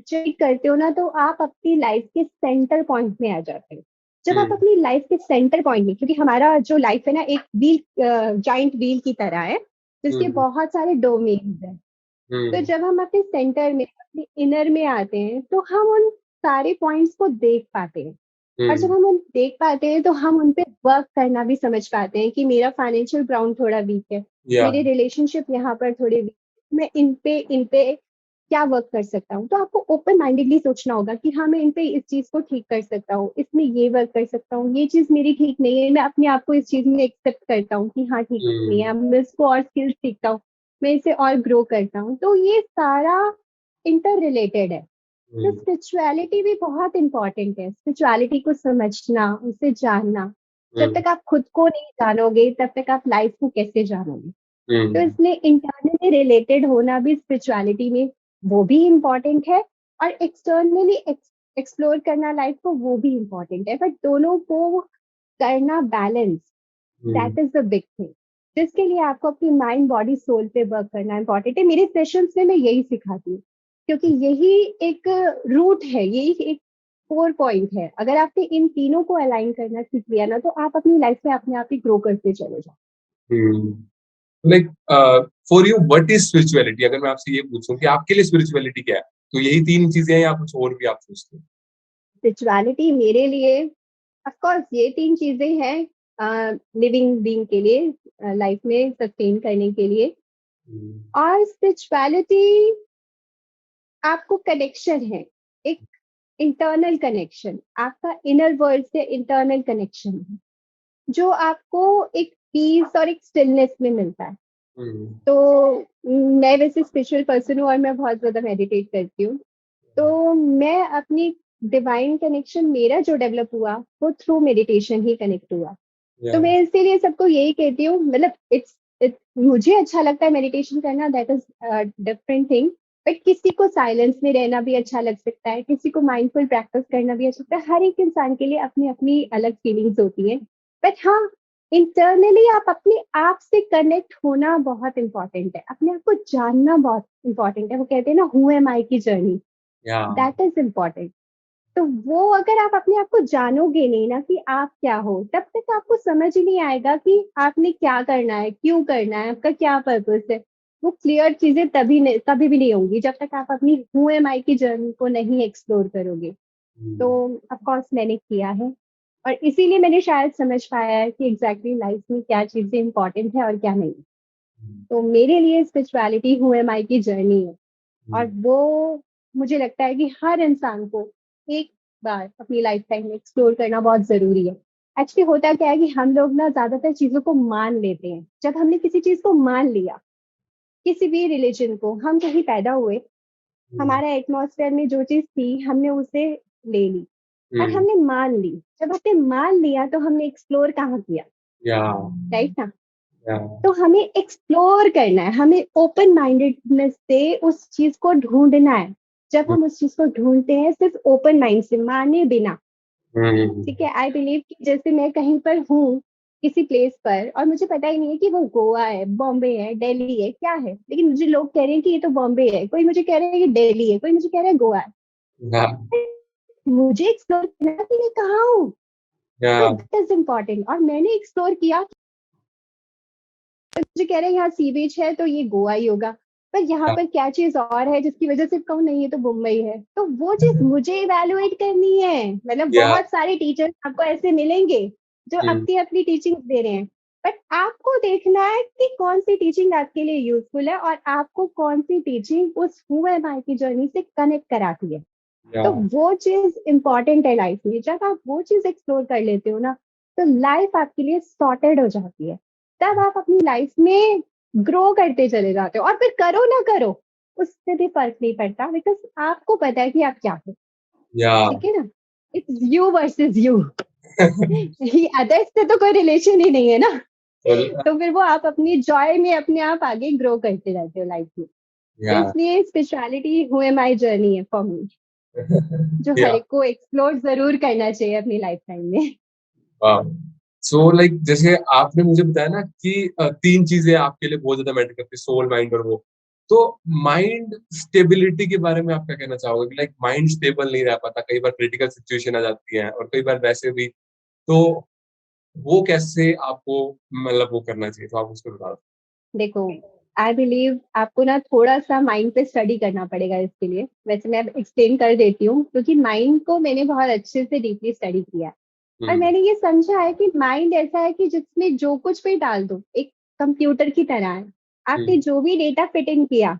जब करते हो ना, तो आप अपनी लाइफ के सेंटर पॉइंट में आ जाते हो। जब आप हम्म, अपनी लाइफ के सेंटर पॉइंट में, क्योंकि हमारा जो लाइफ है ना एक व्हील, जॉइंट व्हील की तरह है, जिसके हम्म, बहुत सारे डोमेन्स हैं। तो हम्म, जब हम अपने सेंटर में, अपने इनर में आते हैं, तो हम उन सारे पॉइंट्स को देख पाते हैं। और जब हम्म, हम उन देख पाते हैं, तो हम उन पे वर्क करना भी समझ पाते हैं कि मेरा फाइनेंशियल ग्राउंड थोड़ा वीक है, या मेरे रिलेशनशिप यहाँ पर थोड़े वीक, मैं इन पे क्या वर्क कर सकता हूँ। तो आपको ओपन माइंडेडली सोचना होगा कि हाँ मैं इन पे इस चीज को ठीक कर सकता हूँ, इसमें ये वर्क कर सकता हूँ, ये चीज मेरी ठीक नहीं है, मैं अपने आप को इस चीज में एक्सेप्ट करता हूँ कि हाँ ठीक नहीं है, हम्म, मैं इसको और स्किल्स सीखता हूँ, मैं इसे और ग्रो करता हूँ। तो ये सारा इंटर रिलेटेड है। तो हम्म, स्पिरिचुअलिटी भी बहुत इंपॉर्टेंट है, स्पिरिचुअलिटी को समझना, उसे जानना। जब हम्म, तक आप खुद को नहीं जानोगे, तब तक आप लाइफ को कैसे जानोगे? तो हम्म, इसलिए इंटरनली रिलेटेड होना भी स्पिरिचुअलिटी में वो भी इम्पोर्टेंट है, और एक्सटर्नली एक्सप्लोर करना लाइफ को वो भी इम्पोर्टेंट है, बट दोनों को करना balance, hmm, that is the big thing. जिसके लिए आपको अपनी माइंड बॉडी सोल पे वर्क करना इंपॉर्टेंट है। मेरे सेशंस में मैं यही सिखाती हूँ, क्योंकि यही एक रूट है, यही एक फोर पॉइंट है। अगर आपने इन तीनों को अलाइन करना सीख लिया ना, तो आप अपनी लाइफ में अपने आप ही ग्रो करते चले जाओ। Hmm. Like for you what is spirituality? अगर मैं आपसे ये पूछूं कि आपके लिए स्पिरिचुअलिटी क्या है, तो यही तीन चीजें हैं या कुछ और भी आप सोचते हैं? स्पिरिचुअलिटी मेरे लिए ऑफ कोर्स ये तीन चीजें हैं, लिविंग बीइंग के लिए, लाइफ में सस्टेन करने के लिए। हम्म, और स्पिरिचुअलिटी आपको कनेक्शन है, एक इंटरनल कनेक्शन, आपका इनर वर्ल्ड से इंटरनल कनेक्शन है, जो आपको एक पीस और एक स्टिलनेस में मिलता है। हम्म, तो मैं वैसे स्पिरिचुअल पर्सन हूँ, और मैं बहुत ज्यादा मेडिटेट करती हूँ। तो मैं अपनी डिवाइन कनेक्शन मेरा जो डेवलप हुआ वो थ्रू मेडिटेशन ही कनेक्ट हुआ। तो या मैं इसीलिए सबको यही कहती हूँ, मतलब इट्स मुझे अच्छा लगता है मेडिटेशन करना, that is different thing. But किसी को साइलेंस में रहना भी अच्छा लग सकता है, किसी को माइंडफुल प्रैक्टिस करना भी अच्छा लगता है। हर एक इंसान के लिए अपनी अपनी अलग फीलिंग्स होती हैं। बट हाँ, इंटरनली आप अपने आप से कनेक्ट होना बहुत इंपॉर्टेंट है, अपने आप को जानना बहुत इंपॉर्टेंट है। वो कहते हैं ना, हु एम आई की जर्नी, या दैट इज इम्पोर्टेंट। तो वो अगर आप अपने आप को जानोगे नहीं ना कि आप क्या हो, तब तक आपको समझ ही नहीं आएगा कि आपने क्या करना है, क्यों करना है, आपका क्या पर्पस है। वो क्लियर चीजें तभी नहीं, कभी भी नहीं होंगी जब तक आप अपनी हु एम आई की जर्नी को नहीं एक्सप्लोर करोगे। तो ऑफ कोर्स मैंने किया है, और इसीलिए मैंने शायद समझ पाया है कि एग्जैक्टली लाइफ में क्या चीजें इंपॉर्टेंट है और क्या नहीं। तो मेरे लिए स्पिरिचुअलिटी हु एम आई की जर्नी है, और वो मुझे लगता है कि हर इंसान को एक बार अपनी लाइफ टाइम में एक्सप्लोर करना बहुत जरूरी है। एक्चुअली होता क्या है कि हम लोग ना ज्यादातर चीजों को मान लेते हैं। जब हमने किसी चीज को मान लिया, किसी भी रिलीजन को, हम कहीं पैदा हुए, हमारा एटमॉस्फेयर में जो चीज थी हमने उसे ले ली और हमने मान ली। जब हमने मान लिया तो हमने एक्सप्लोर कहाँ किया, या राइट ना? या तो हमें एक्सप्लोर करना है, हमें ओपन माइंडेडनेस से उस चीज को ढूंढना है। जब हम उस चीज को ढूंढते हैं सिर्फ ओपन माइंड से, माने बिना, ठीक है। आई बिलीव कि जैसे मैं कहीं पर हूँ, किसी प्लेस पर, और मुझे पता ही नहीं है कि वो गोवा है, बॉम्बे है, दिल्ली है, क्या है, लेकिन मुझे लोग कह रहे हैं कि ये तो बॉम्बे है, कोई मुझे कह रहा है कि दिल्ली है, कोई मुझे कह रहा है गोवा है। या मुझे एक्सप्लोर करना है कि मैं कहाँ हूँ, या तो दैट इज इम्पोर्टेंट। और मैंने एक्सप्लोर किया, मुझे कह रहे हैं यहाँ सी बीच है तो ये गोवा ही होगा, पर यहाँ पर क्या चीज और है जिसकी वजह से कहूँ नहीं ये तो मुंबई है। तो वो चीज मुझे इवेलुएट करनी है। मतलब या बहुत सारे टीचर्स आपको ऐसे मिलेंगे जो अपनी अपनी टीचिंग दे रहे हैं, बट आपको देखना है कि कौन सी टीचिंग आपके लिए यूजफुल है और आपको कौन सी टीचिंग उस हु एम आई की जर्नी से कनेक्ट कराती है। या तो वो चीज इंपॉर्टेंट है लाइफ में। जब आप वो चीज एक्सप्लोर कर लेते हो ना, तो लाइफ आपके लिए सॉर्टेड हो जाती है। तब आप अपनी लाइफ में ग्रो करते चले जाते हो, और फिर करो ना करो उससे भी फर्क नहीं पड़ता, बिकॉज आपको पता है कि आप क्या हो। या ठीक है ना? It's you versus you. Others से तो कोई रिलेशन ही नहीं है ना। तो फिर वो आप अपनी जॉय में अपने आप आगे ग्रो करते रहते हो लाइफ में। तो या इसलिए spirituality who am I journey है फॉर मी, जो हर या एक को एक्सप्लोर जरूर करना चाहिए अपनी लाइफ टाइम में। सो लाइक जैसे आपने मुझे बताया ना कि तीन चीजें आपके लिए बहुत ज्यादा मैटर करती है, सोल, माइंड और वो। तो माइंड स्टेबिलिटी के बारे में आप क्या कहना चाहोगे? लाइक माइंड स्टेबल नहीं रह पाता, कई बार क्रिटिकल सिचुएशन आ जाती है और कई बार वैसे भी। तो वो कैसे आपको मतलब वो करना चाहिए, तो आप उसको बता दो। देखो, आई बिलीव आपको ना थोड़ा सा माइंड पे स्टडी करना पड़ेगा इसके लिए। वैसे मैं एक्सप्लेन कर देती हूँ, क्योंकि माइंड को मैंने बहुत अच्छे से डीपली स्टडी किया है। और हम्म मैंने ये समझा है कि माइंड ऐसा है कि जिसमें जो कुछ भी डाल दो, एक कंप्यूटर की तरह है। आपने हम्म जो भी डेटा फिट इन किया,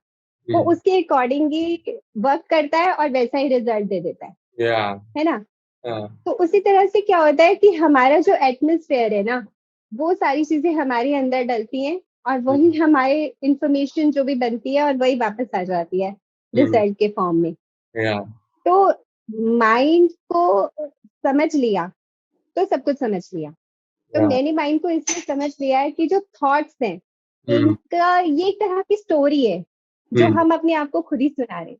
वो हम्म उसके अकॉर्डिंग ही वर्क करता है और वैसा ही रिजल्ट दे देता या है ना? हाँ तो उसी तरह से क्या होता है कि हमारा जो एटमोस्फेयर है ना, वो सारी चीजें हमारे अंदर डलती हैं, और वही हम्म हमारे इंफॉर्मेशन जो भी बनती है और वही वापस आ जाती है हम्म रिजल्ट के फॉर्म में। या तो माइंड को समझ लिया तो सब कुछ समझ लिया। तो या मैंने माइंड को इसलिए समझ लिया है कि जो थॉट्स हैं, हम्म इनका ये एक तरह की स्टोरी है जो हम्म हम अपने आप को खुद ही सुना रहे हैं।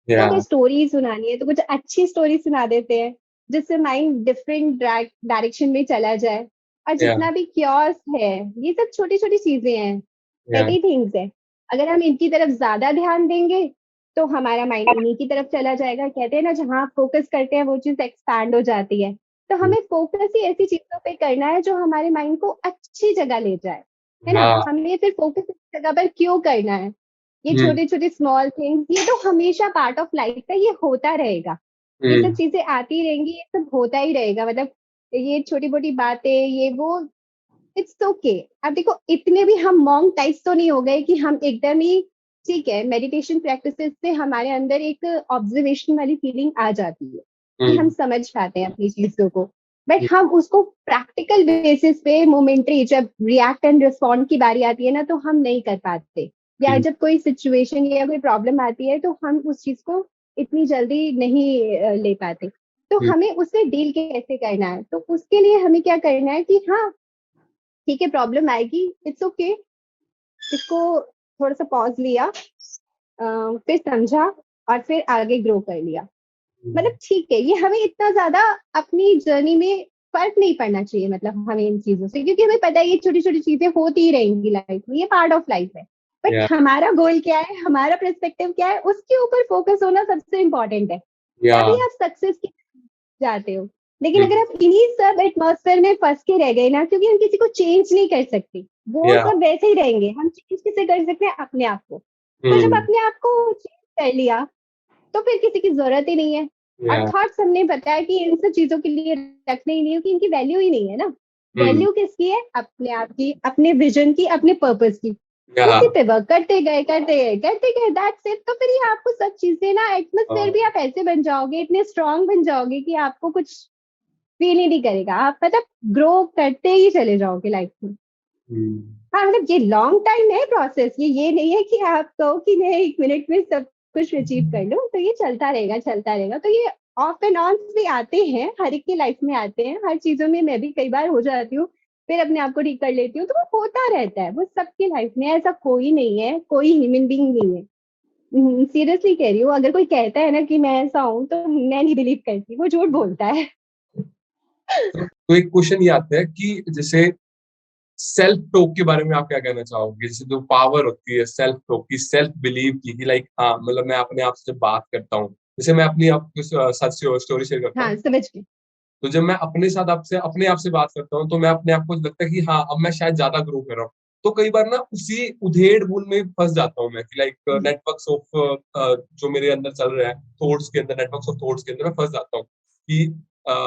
तो या कोई स्टोरी सुनानी है तो कुछ अच्छी स्टोरी सुना देते हैं, जिससे माइंड डिफरेंट डायरेक्शन में चला जाए। और या जितना भी क्योस है, ये सब छोटी छोटी चीजें हैं, या पेटी थिंग्स है। अगर हम इनकी तरफ ज्यादा ध्यान देंगे तो हमारा माइंड इन्हीं की तरफ चला जाएगा। कहते हैं ना, जहाँ आप फोकस करते हैं वो चीज एक्सपैंड हो जाती है। तो हमें फोकस ही ऐसी चीजों पे करना है जो हमारे माइंड को अच्छी जगह ले जाए, है ना? हाँ हमें फिर फोकस इस जगह पर क्यों करना है? ये हम्म छोटे छोटे स्मॉल थिंग्स, ये तो हमेशा पार्ट ऑफ लाइफ है, ये होता रहेगा। ये सब हम्म चीजें आती रहेंगी, ये सब होता ही रहेगा। मतलब ये छोटी मोटी बातें, ये वो, इट्स ओके। अब देखो, इतने भी हम मॉन्क टाइप्स तो नहीं हो गए कि हम एकदम ही, ठीक है, मेडिटेशन प्रैक्टिसेस से हमारे अंदर एक ऑब्जर्वेशन वाली फीलिंग आ जाती है कि हम हम्म समझ पाते हैं अपनी चीजों को। बट हम उसको प्रैक्टिकल बेसिस पे मोमेंटरी, जब रिएक्ट एंड रिस्पॉन्ड की बारी आती है ना, तो हम नहीं कर पाते। या हम्म जब कोई सिचुएशन या कोई प्रॉब्लम आती है तो हम उस चीज को इतनी जल्दी नहीं ले पाते। तो हमें उससे डील कैसे करना है, तो उसके लिए हमें क्या करना है कि हाँ ठीक है प्रॉब्लम आएगी, इट्स ओके, इसको थोड़ा सा पॉज लिया, फिर समझा और फिर आगे ग्रो कर लिया। मतलब ठीक है, ये हमें इतना ज्यादा अपनी जर्नी में फर्क नहीं पड़ना चाहिए, मतलब हमें इन चीजों से, क्योंकि हमें पता है ये छोटी छोटी चीजें होती ही रहेंगी लाइफ में, ये पार्ट ऑफ लाइफ है। बट या हमारा गोल क्या है, हमारा पर्सपेक्टिव क्या है, उसके ऊपर फोकस होना सबसे इम्पोर्टेंट है, या तभी आप सक्सेस की जाते हो। लेकिन अगर आप इन्हीं सब एटमॉस्फेयर में फंस के रह गए ना, क्योंकि हम किसी को चेंज नहीं कर सकते, वो या सब वैसे ही रहेंगे, हम चेंज किसे कर सकते हैं, अपने आप को। तो जब अपने आप को चेंज कर लिया तो फिर किसी की जरूरत ही नहीं है। और या थॉट्स हमने बताया कि इन सब चीजों के लिए रखने ही नहीं है, कि इनकी वैल्यू ही नहीं है ना। वैल्यू किसकी है, अपने आप की, अपने विजन की, अपने पर्पस की। या उसी पे वर्क करते गए करते गए करते गए, दैट्स इट। तो फिर ये आपको सब चीजें ना, एटमोस्फेयर भी आप ऐसे बन जाओगे, इतने स्ट्रांग बन जाओगे कि आपको कुछ फील ही नहीं करेगा, आप मतलब ग्रो करते ही चले जाओगे लाइफ में। हाँ मतलब ये लॉन्ग टाइम है प्रोसेस, ये नहीं है कि आप कहो कि मैं 1 मिनट में सब कुछ अचीव कर लूँ, तो ये चलता रहेगा चलता रहेगा। तो ये ऑफ एंड ऑन भी आते हैं, हर एक की लाइफ में आते हैं, हर चीजों में मैं भी कई बार हो जाती हूँ, फिर अपने आप को ठीक कर लेती हूँ। तो वो होता रहता है, वो सबकी लाइफ में, ऐसा कोई नहीं है, कोई ह्यूमन बींग नहीं है। सीरियसली कह रही हूँ, अगर कोई कहता है ना कि मैं ऐसा हूँ, तो मैं नहीं बिलीव करती, वो झूठ बोलता है। तो एक क्वेश्चन ये आता है कि जैसे सेल्फ टॉक के बारे में आप क्या कहना चाहोगे? जैसे जो पावर होती है सेल्फ टॉक की, सेल्फ बिलीव की, कि लाइक हाँ मतलब मैं अपने आप से जब बात करता हूँ, जैसे मैं अपनी आपके साथ स्टोरी शेयर करता हाँ हूँ, समझ गई। तो जब मैं अपने आप से बात करता हूँ, तो मैं अपने आप को लगता है कि हाँ अब मैं शायद ज्यादा ग्रो कर रहा हूँ। तो कई बार ना उसी उधेड़ बुन में फंस जाता हूँ मैं, कि लाइक नेटवर्क्स ऑफ जो मेरे अंदर चल रहा है, थॉट्स के अंदर, नेटवर्क्स ऑफ थॉट्स के अंदर मैं फंस जाता हूँ कि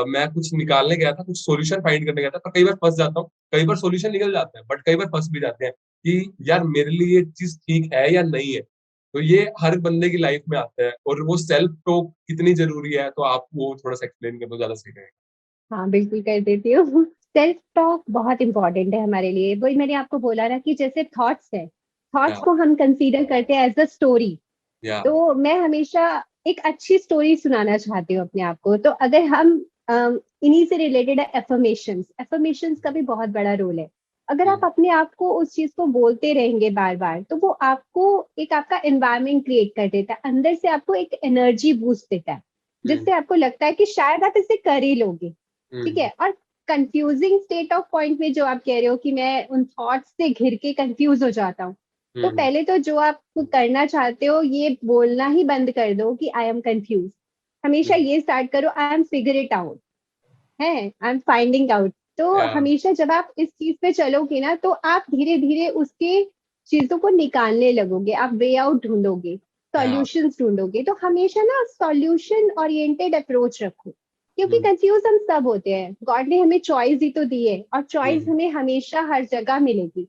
मैं कुछ निकालने गया था, कुछ सॉल्यूशन फाइंड करने गया था, पर कई बार फंस जाता हूँ। कई बार सॉल्यूशन निकल जाता है, बट कई बार फंस भी जाते हैं कि यार मेरे लिए ये चीज ठीक है या नहीं है। तो ये हर बंदे की लाइफ में आता है, और वो सेल्फ टॉक कितनी जरूरी है, तो आप वो थोड़ा सा एक्सप्लेन कर दो, ज्यादा सही रहेगा। हाँ बिल्कुल कर देती हूँ। सेल्फ टॉक बहुत इंपॉर्टेंट है हमारे लिए, वही मैंने आपको बोला ना कि जैसे थॉट्स है, थॉट्स या को हम कंसीडर करते हैं एज अ स्टोरी। या तो मैं हमेशा एक अच्छी स्टोरी सुनाना चाहती हूँ अपने आप को। तो अगर हम इन्हीं से रिलेटेड है, एफर्मेशंस, एफर्मेशंस का भी बहुत बड़ा रोल है। अगर आप अपने आप को उस चीज को बोलते रहेंगे बार बार, तो वो आपको एक आपका एनवायरनमेंट क्रिएट कर देता है, अंदर से आपको एक एनर्जी बूस्ट देता है, जिससे आपको लगता है कि शायद आप इसे कर ही लोगे। ठीक है। और कंफ्यूजिंग स्टेट ऑफ पॉइंट में जो आप कह रहे हो कि मैं उन थॉट्स से घिर के कंफ्यूज हो जाता हूँ, तो पहले तो जो आप करना चाहते हो, ये बोलना ही बंद कर दो कि आई एम कंफ्यूज। हमेशा ये स्टार्ट करो, I am figure it out, है, आई एम फाइंडिंग आउट। तो या हमेशा जब आप इस चीज पे चलोगे ना, तो आप धीरे धीरे उसके चीजों को निकालने लगोगे, आप वे आउट ढूंढोगे, या सॉल्यूशंस ढूंढोगे। तो हमेशा ना सॉल्यूशन ओरिएंटेड अप्रोच रखो, क्योंकि कंफ्यूज हम सब होते हैं, गॉड ने हमें चॉइस ही तो दी है, और चॉइस हमें हमेशा हर जगह मिलेगी।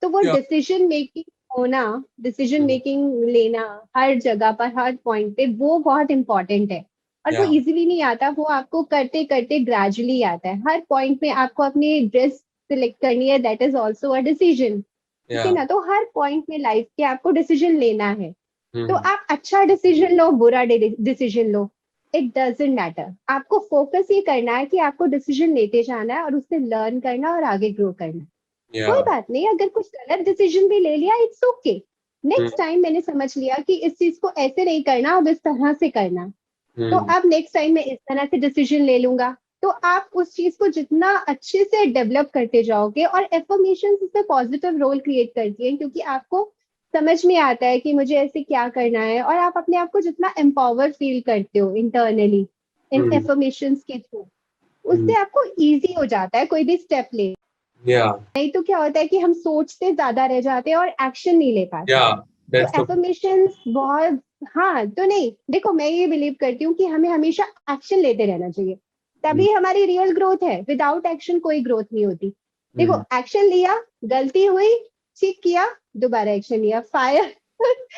तो वो या डिसीजन मेकिंग होना, डिसीजन मेकिंग लेना हर जगह पर, हर पॉइंट पे, वो बहुत इंपॉर्टेंट है। और वो या इजीली नहीं आता, वो आपको करते करते ग्रेजुअली आता है। हर पॉइंट में आपको अपनी ड्रेस सिलेक्ट करनी है, that is also a decision. ठीक है या ना। तो हर पॉइंट में लाइफ के आपको डिसीजन लेना है। तो आप अच्छा डिसीजन लो, बुरा decision low, it doesn't matter. आपको फोकस ये करना है कि आपको डिसीजन लेते जाना है, और उससे लर्न करना और आगे ग्रो करना। या कोई बात नहीं, अगर कुछ गलत डिसीजन भी ले लिया, इट्स ओके। नेक्स्ट टाइम मैंने समझ लिया कि इस चीज को ऐसे नहीं करना, अब इस तरह से करना। तो अब नेक्स्ट टाइम मैं इस तरह से डिसीजन ले लूंगा। तो आप उस चीज को जितना अच्छे से डेवलप करते जाओगे, और एफर्मेशन इसमें पॉजिटिव रोल क्रिएट करती है, क्योंकि आपको समझ में आता है कि मुझे ऐसे क्या करना है, और आप अपने आप को जितना एम्पावर फील करते हो इंटरनली इन एफर्मेशन के थ्रू, उससे आपको इजी हो जाता है कोई भी स्टेप ले। या नहीं तो क्या होता है कि हम सोचते ज्यादा रह जाते हैं और एक्शन नहीं ले पाते। या तो दैट्स द एफर्मेशंस बहुत, हाँ तो नहीं, देखो मैं ये बिलीव करती हूँ कि हमें हमेशा एक्शन लेते रहना चाहिए, तभी हमारी रियल ग्रोथ है। विदाउट एक्शन कोई ग्रोथ नहीं होती। देखो एक्शन लिया, गलती हुई, ठीक किया, दोबारा एक्शन लिया, फायर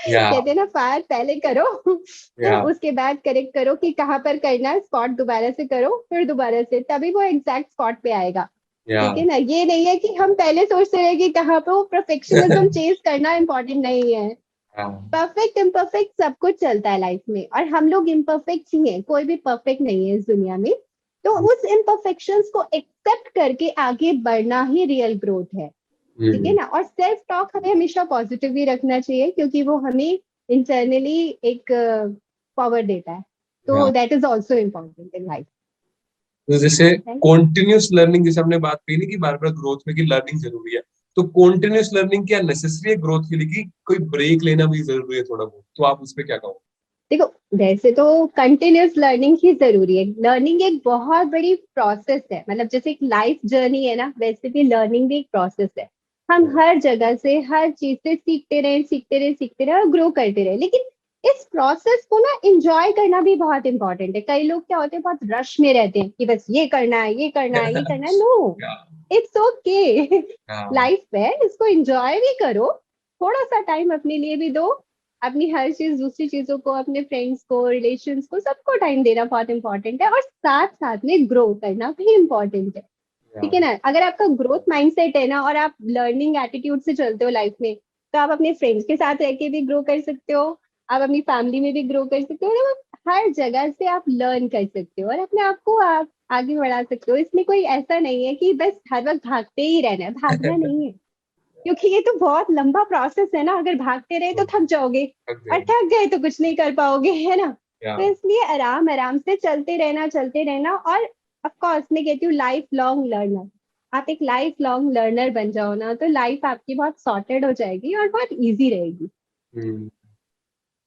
या कहते हैं ना, फायर पहले करो, या उसके बाद करेक्ट करो कि कहाँ पर करना है, स्पॉट दोबारा से करो, फिर दोबारा से, तभी वो एग्जैक्ट स्पॉट पे आएगा। या ठीक है ना। ये नहीं है कि हम पहले सोचते रहे कि कहाँ पे, वो परफेक्शनिज्म चेज करना इम्पोर्टेंट नहीं है। हाँ। परफेक्ट इम्परफेक्ट सब कुछ चलता है लाइफ में, और हम लोग इम्परफेक्ट ही हैं, कोई भी परफेक्ट नहीं है इस दुनिया में। तो उस इम्परफेक्शंस को एक्सेप्ट करके आगे बढ़ना ही रियल ग्रोथ है। ठीक है हम्म। ना। और सेल्फ टॉक हमें हमेशा पॉजिटिव ही रखना चाहिए, क्योंकि वो हमें इंटरनली एक पावर देता है। तो हाँ। That is also important in life. तो जैसे राइट। कॉन्टिन्यूस लर्निंग, जैसे हमने बात कही ना कि बार बार ग्रोथ में की लर्निंग जरूरी है, तो कॉन्टिन्यूस लर्निंग क्या नेसेसरी है ग्रोथ के लिए, कि कोई ब्रेक लेना भी जरूरी है थोड़ा बहुत, तो आप उस पर क्या कहोगे? देखो, वैसे तो कंटिन्यूस लर्निंग ही जरूरी है। लर्निंग एक बहुत बड़ी प्रोसेस है, मतलब जैसे एक लाइफ जर्नी है ना, वैसे भी लर्निंग भी एक प्रोसेस है। हम हर जगह से हर चीज से सीखते रहे सीखते रहे सीखते रहे और ग्रो करते रहे, लेकिन इस प्रोसेस को ना एंजॉय करना भी बहुत इंपॉर्टेंट है। कई लोग क्या होते हैं, बहुत रश में रहते हैं कि बस ये करना है ये करना है ये करना है। नो, क्या? It's okay. हाँ। लाइफ है, इसको एंजॉय भी करो, थोड़ा सा टाइम अपने लिए भी दो। अपनी हर चीज, दूसरी चीजों को, अपने फ्रेंड्स को, रिलेशंस को, सबको टाइम देना बहुत इंपॉर्टेंट है, और साथ साथ में ग्रो करना भी इंपॉर्टेंट है। क्या? ठीक है ना। अगर आपका ग्रोथ माइंडसेट है ना, और आप लर्निंग एटीट्यूड से चलते हो लाइफ में, तो आप अपने फ्रेंड्स के साथ रह के भी ग्रो कर सकते हो, आप अपनी फैमिली में भी ग्रो कर सकते हो, और आप हर जगह से आप लर्न कर सकते हो और अपने आप को आप आगे बढ़ा सकते हो। इसमें कोई ऐसा नहीं है कि बस हर वक्त भागते ही रहना है, भागना नहीं है। क्योंकि ये तो बहुत लंबा प्रोसेस है ना, अगर भागते रहे तो थक जाओगे, और थक गए तो कुछ नहीं कर पाओगे, है ना। क्या? तो इसलिए आराम आराम से चलते रहना। और ऑफ कोर्स मैं कहती हूँ लाइफ लॉन्ग लर्नर। आप एक लाइफ लॉन्ग लर्नर बन जाओ ना, तो लाइफ आपकी बहुत सॉर्टेड हो जाएगी और बहुत इजी रहेगी। हम्म।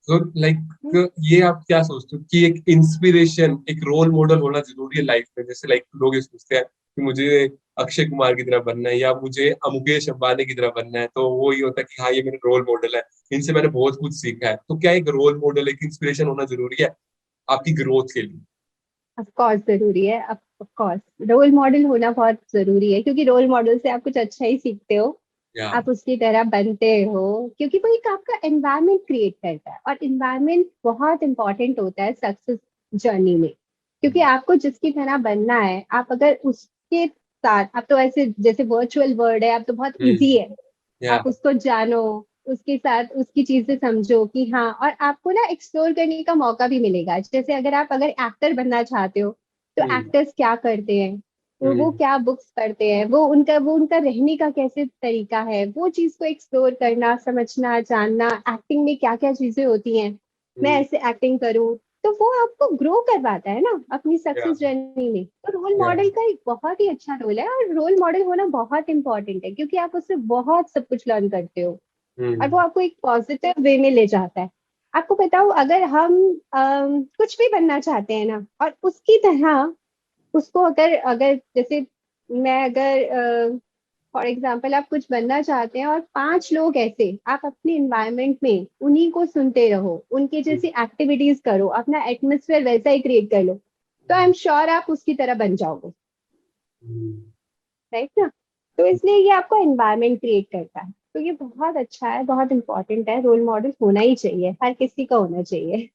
तो लाइक ये आप क्या सोचते हो कि एक इंस्पिरेशन, एक रोल मॉडल होना जरूरी है लाइफ में? जैसे लाइक लोग ये सोचते हैं कि मुझे अक्षय कुमार की तरह बनना है या मुझे मुकेश अंबानी की तरह बनना है, तो वो ये होता है कि हाँ ये मेरे रोल मॉडल है, इनसे मैंने बहुत कुछ सीखा है। तो क्या एक रोल मॉडल, एक इंस्पिरेशन होना जरूरी है आपकी ग्रोथ के लिए? ऑफ कोर्स जरूरी है। ऑफ कोर्स रोल मॉडल होना बहुत जरूरी है, क्योंकि रोल मॉडल से आप कुछ अच्छा ही सीखते हो, या। आप उसकी तरह बनते हो। क्योंकि वो एक आपका एनवायरनमेंट क्रिएट करता है, और एनवायरनमेंट बहुत इंपॉर्टेंट होता है सक्सेस जर्नी में। क्योंकि आपको जिसकी तरह बनना है, आप अगर उसके साथ, आप तो ऐसे जैसे वर्चुअल वर्ल्ड है, आप तो बहुत इजी हम्म। है, या। आप उसको जानो, उसके साथ उसकी चीजें समझो कि हाँ, और आपको ना एक्सप्लोर करने का मौका भी मिलेगा। जैसे अगर एक्टर बनना चाहते हो, तो हम्म। एक्टर्स क्या करते हैं, वो हम्म। क्या बुक्स पढ़ते हैं, वो उनका रहने का कैसे तरीका है, वो चीज को एक्सप्लोर करना, समझना, जानना, एक्टिंग में क्या क्या चीजें होती हैं, मैं हम्म। ऐसे एक्टिंग करूँ। तो वो आपको ग्रो करवाता है ना अपनी या। सक्सेस जर्नी में। तो रोल या। मॉडल का एक बहुत ही अच्छा रोल है, और रोल मॉडल होना बहुत इंपॉर्टेंट है, क्योंकि आप उससे बहुत सब कुछ लर्न करते हो, और वो हम्म। आपको एक पॉजिटिव वे में ले जाता है। आपको बताओ, अगर हम कुछ भी बनना चाहते हैं ना, और उसकी तरह उसको अगर अगर जैसे मैं अगर फॉर एग्जाम्पल आप कुछ बनना चाहते हैं, और 5 लोग ऐसे आप अपने इन्वायरमेंट में उन्हीं को सुनते रहो, उनके जैसी एक्टिविटीज करो, अपना एटमोसफेयर वैसा ही क्रिएट कर लो, तो आई एम श्योर आप उसकी तरह बन जाओगे। हम्म। राइट ना। तो इसलिए ये आपको एनवायरनमेंट क्रिएट करता है। तो ये बहुत अच्छा है, बहुत इंपॉर्टेंट है, रोल मॉडल होना ही चाहिए, हर किसी का होना चाहिए।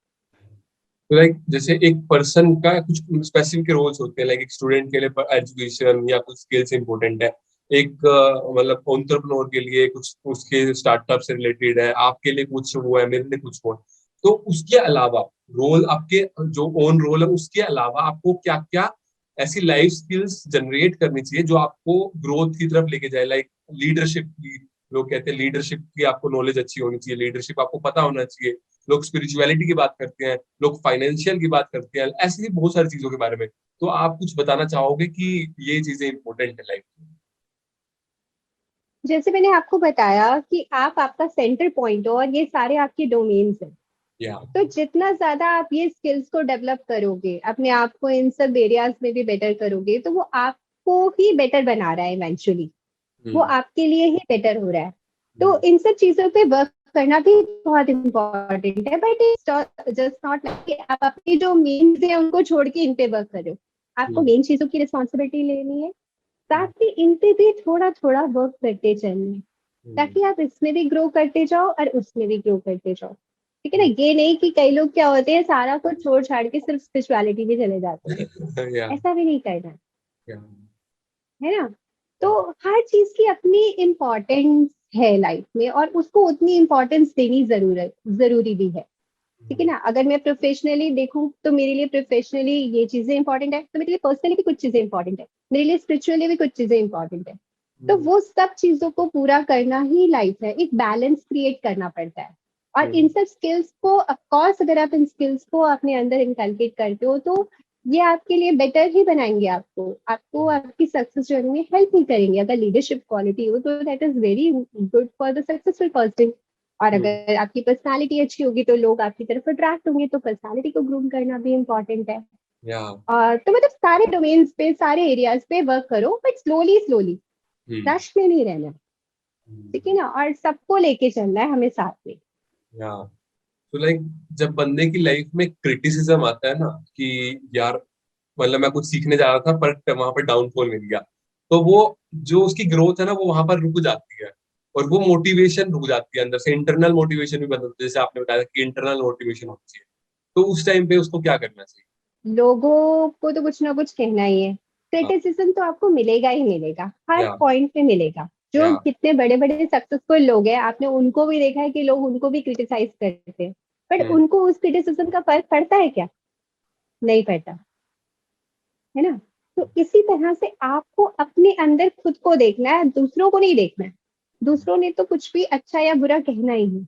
तो लाइक जैसे एक पर्सन का कुछ स्पेसिफिक रोल्स होते हैं, लाइक एक स्टूडेंट के लिए एजुकेशन या कुछ स्किल्स इंपॉर्टेंट है, एक मतलब एंटरप्रेन्योर के लिए कुछ उसके स्टार्टअप से रिलेटेड है, आपके लिए कुछ वो है, मेरे लिए कुछ वो है। तो उसके अलावा रोल, आपके जो ओन रोल है उसके अलावा आपको क्या क्या ऐसी लाइफ स्किल्स जनरेट करनी चाहिए जो आपको ग्रोथ की तरफ लेके जाए? लाइक लीडरशिप की, लोग कहते हैं लीडरशिप की आपको नॉलेज अच्छी होनी चाहिए, लीडरशिप आपको पता होना चाहिए। लोग स्पिरिचुअलिटी की बात करते हैं, लोग फाइनेंशियल की बात करते हैं, ऐसी ही बहुत सारी चीजों के बारे में। तो आप कुछ बताना चाहोगे कि ये चीजें इंपॉर्टेंट है लाइफ में? जैसे मैंने आपको बताया कि आप आपका सेंटर पॉइंट हो, और ये सारे आपके डोमेन्स हैं। या। तो जितना ज्यादा आप ये स्किल्स को डेवलप करोगे, अपने आप को इन सब एरियाज में भी बेटर करोगे, तो वो आपको ही बेटर बना रहा है इवेंचुअली, वो हम्म। आपके लिए ही बेटर हो रहा है। तो हम्म। इन सब चीजों पे वर्क करना भी बहुत इंपॉर्टेंट है, बट इट्स जस्ट नॉट कि आप अपनी जो मेन चीजें हैं उनको छोड़ के इन पे वर्क करो। आपको हम्म। मेन चीजों की रिस्पॉन्सिबिलिटी लेनी है, साथ ही इन पे भी थोड़ा थोड़ा वर्क करते चलना है, हम्म। ताकि आप इसमें भी ग्रो करते जाओ और उसमें भी ग्रो करते जाओ। ठीक है ना। ये नहीं कि कई लोग क्या होते हैं, सारा कुछ छोड़ छाड़ के सिर्फ स्पिरिचुअलिटी में चले जाते हैं, या। ऐसा भी नहीं करना है। या। है ना। तो हर चीज की अपनी इम्पोर्टेंस है लाइफ में, और उसको उतनी इम्पोर्टेंस देनी जरूरी भी है। ठीक है ना। अगर मैं प्रोफेशनली देखूं तो मेरे लिए प्रोफेशनली ये चीजें इंपॉर्टेंट है, तो मेरे लिए पर्सनली भी कुछ चीजें इंपॉर्टेंट है, मेरे लिए स्पिरिचुअली भी कुछ चीजें इंपॉर्टेंट है। तो हम्म, वो सब चीजों को पूरा करना ही लाइफ है, एक बैलेंस क्रिएट करना पड़ता है। और इन हम्म, सब स्किल्स को ऑफकोर्स अगर आप इन स्किल्स को अपने अंदर इंकलकेट करते हो तो ये आपके लिए बेटर ही बनाएंगे, आपको आपको आपकी सक्सेस जर्नी में हेल्प ही करेंगे। अगर लीडरशिप क्वालिटी हो तो that is very good for the successful person. और हम्म, अगर आपकी पर्सनालिटी अच्छी होगी तो लोग आपकी तरफ अट्रैक्ट होंगे, तो पर्सनालिटी को ग्रूम करना भी इम्पोर्टेंट है। या और तो मतलब सारे डोमेन्स पे, सारे एरियाज पे वर्क करो, but slowly slowly, hmm, rush में नहीं रहना। ठीक है हम्म, ना। और सबको लेके चलना है हमें साथ में। या तो लाइक जब बंदे की लाइफ में क्रिटिसिज्म आता है ना कि यार मतलब मैं कुछ सीखने जा रहा था पर वहां पर डाउनफॉल मिल गया, तो वो जो उसकी ग्रोथ है ना वो वहां पर रुक जाती है, और वो मोटिवेशन रुक जाती है अंदर से, इंटरनल मोटिवेशन भी बदलती है, जैसे आपने बताया कि इंटरनल मोटिवेशन होनी चाहिए। तो उस टाइम पे उसको क्या करना चाहिए? लोगों को तो कुछ ना कुछ कहना ही है। हाँ, क्रिटिसिज्म तो आपको मिलेगा ही मिलेगा, हर या पॉइंट पे मिलेगा। या जो कितने बड़े बड़े सक्सेसफुल लोग हैं, आपने उनको भी देखा है कि लोग उनको भी क्रिटिसाइज करते हैं, बट हम्म, उनको उस क्रिटिसिज्म का फर्क पड़ता है क्या? नहीं पड़ता, है ना। तो इसी तरह से आपको अपने अंदर खुद को देखना है, दूसरों को नहीं देखना है। दूसरों ने तो कुछ भी अच्छा या बुरा कहना ही है।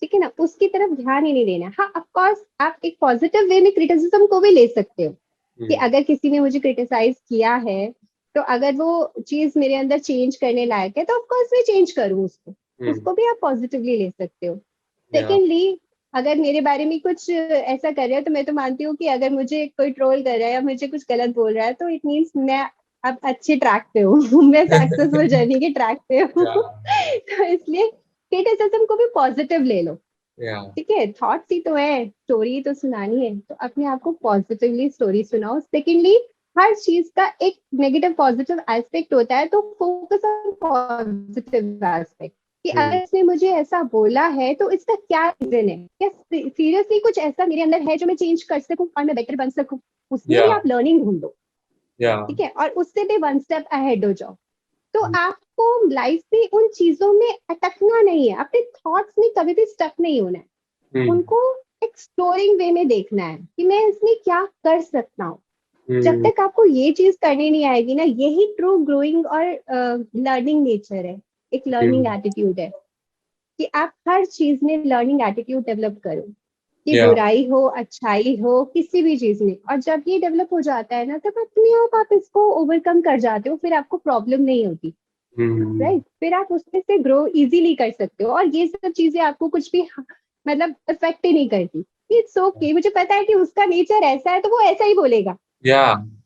ठीक है ना, उसकी तरफ ध्यान ही नहीं देना। हाँ, ऑफ कोर्स आप एक पॉजिटिव वे में क्रिटिसिज्म को भी ले सकते हो, कि हम्म, अगर किसी ने मुझे क्रिटिसाइज किया है तो अगर वो चीज मेरे अंदर चेंज करने लायक है तो ऑफ कोर्स मैं चेंज करूँ उसको। हम्म, उसको भी आप पॉजिटिवली ले सकते हो। या सेकेंडली, अगर मेरे बारे में कुछ ऐसा कर रहे हो तो मैं तो मानती हूँ कि अगर मुझे कोई ट्रोल कर रहा है या मुझे कुछ गलत बोल रहा है तो इट मीन्स मैं अब अच्छे ट्रैक पे हूँ मैं सक्सेसफुल जर्नी के ट्रैक पे हूँ या तो इसलिए क्रिटिसिज्म को भी पॉजिटिव ले लो। या ठीक है, थॉट्स ही तो है, स्टोरी ही तो सुनानी है, तो अपने आप को पॉजिटिवली स्टोरी सुनाओ। सेकेंडली, हर चीज का एक नेगेटिव पॉजिटिव एस्पेक्ट होता है, तो फोकस ऑन पॉजिटिव एस्पेक्ट, कि अगर हम्म, इसने मुझे ऐसा बोला है तो इसका क्या रीजन है, क्या सीरियसली कुछ ऐसा मेरे अंदर है जो मैं चेंज कर सकूं और मैं बेटर बन सकूं। उसमें या भी आप लर्निंग ढूंढो। या ठीक है, और उससे भी वन स्टेप अहेड हो जाओ। तो आपको लाइफ में उन चीजों में अटकना नहीं है, अपने थॉट्स में कभी भी स्टक नहीं होना है। हम्म, उनको एक्सप्लोरिंग वे में देखना है कि मैं इसमें क्या कर सकता हूँ। जब हम्म, तक आपको ये चीज करनी नहीं आएगी ना, यही ट्रू ग्रोइंग और लर्निंग नेचर है, एक लर्निंग हम्म, एटीट्यूड है, कि आप हर चीज में लर्निंग एटीट्यूड डेवलप करो, कि या बुराई हो अच्छाई हो किसी भी चीज में। और जब ये डेवलप हो जाता है ना, तब अपने आप इसको ओवरकम कर जाते हो, फिर आपको प्रॉब्लम नहीं होती। हम्म, राइट, फिर आप उसमें से ग्रो इजीली कर सकते हो, और ये सब चीजें आपको कुछ भी मतलब इफेक्ट ही नहीं करती। इट्स ओके, मुझे पता है कि उसका नेचर ऐसा है तो वो ऐसा ही बोलेगा। या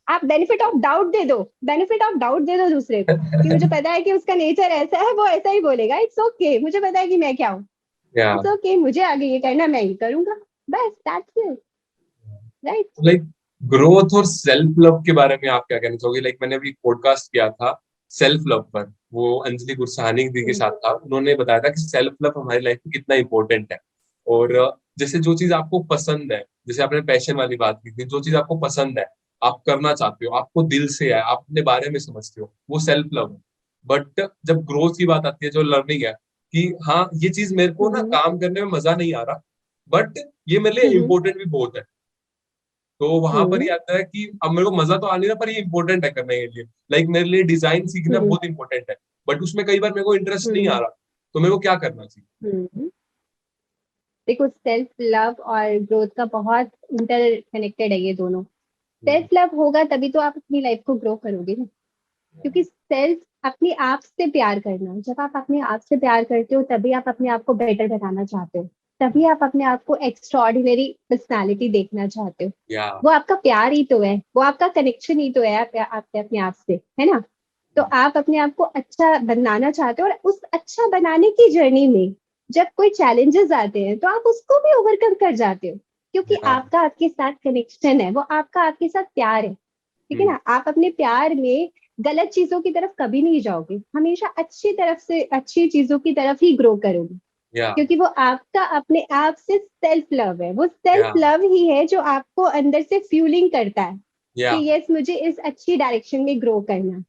आप बेनिफिट ऑफ डाउट दे दो, बेनिफिट ऑफ डाउट दे दो दूसरे को, कि मुझे पता है कि उसका नेचर ऐसा है, वो ऐसा ही बोलेगा। इट्स ओके, मुझे पता है कि मैं क्या हूँ। या इट्स ओके, मुझे आगे ये करना, मैं ये करूंगा, बस that's it. Right. Like growth और सेल्फ लव के बारे में आप क्या कहना चाहोगे? लाइक मैंने अभी पॉडकास्ट किया था सेल्फ लव पर, वो अंजलि गुरसानी दी के साथ था। उन्होंने बताया था कि सेल्फ लव हमारी लाइफ में कितना इंपॉर्टेंट है। और जैसे जो चीज आपको पसंद है, जैसे आपने पैशन वाली बात की थी, जो चीज आपको पसंद है, आप करना चाहते हो, आपको दिल से है, आप अपने बारे में समझते हो, वो सेल्फ लव है। बट जब ग्रोथ की बात आती है, जो लर्निंग है कि हाँ ये चीज मेरे को ना काम करने में मजा नहीं आ रहा, बट ये मेरे लिए इंपॉर्टेंट भी बहुत है, तो वहां पर ही आता है कि अब मेरे को मजा तो आ नहीं रहा पर ये इंपॉर्टेंट है करने के लिए। लाइक मेरे लिए डिजाइन सीखना बहुत इंपॉर्टेंट है, बट उसमें कई बार मेरे को इंटरेस्ट नहीं आ रहा, तो मेरे को क्या करना चाहिए? देखो, सेल्फ लव और ग्रोथ का बहुत इंटरकनेक्टेड है ये दोनों। हम्म, सेल्फ लव होगा तभी तो आप अपनी लाइफ को ग्रो करोगे ना। क्योंकि सेल्फ, अपने आप से प्यार करना, जब आप अपने आप से प्यार करते हो तभी आप अपने आप को बेटर बनाना चाहते हो, तभी आप अपने आप को एक्स्ट्रॉर्डिनरी पर्सनालिटी देखना चाहते हो। या वो आपका प्यार ही तो है, वो आपका कनेक्शन ही तो है आपके अपने आप से, है ना। तो आप अपने आप को अच्छा बनाना चाहते हो, और उस अच्छा बनाने की जर्नी में जब कोई चैलेंजेस आते हैं तो आप उसको भी ओवरकम कर जाते हो, क्योंकि या आपका आपके साथ कनेक्शन है, वो आपका आपके साथ प्यार है। ठीक है हम्म, ना। आप अपने प्यार में गलत चीजों की तरफ कभी नहीं जाओगे, हमेशा अच्छी तरफ से अच्छी चीजों की तरफ ही ग्रो करोगे, या क्योंकि वो आपका अपने आप से सेल्फ लव है। वो सेल्फ या लव ही है जो आपको अंदर से फ्यूलिंग करता है या कि यस, मुझे इस अच्छी डायरेक्शन में ग्रो करना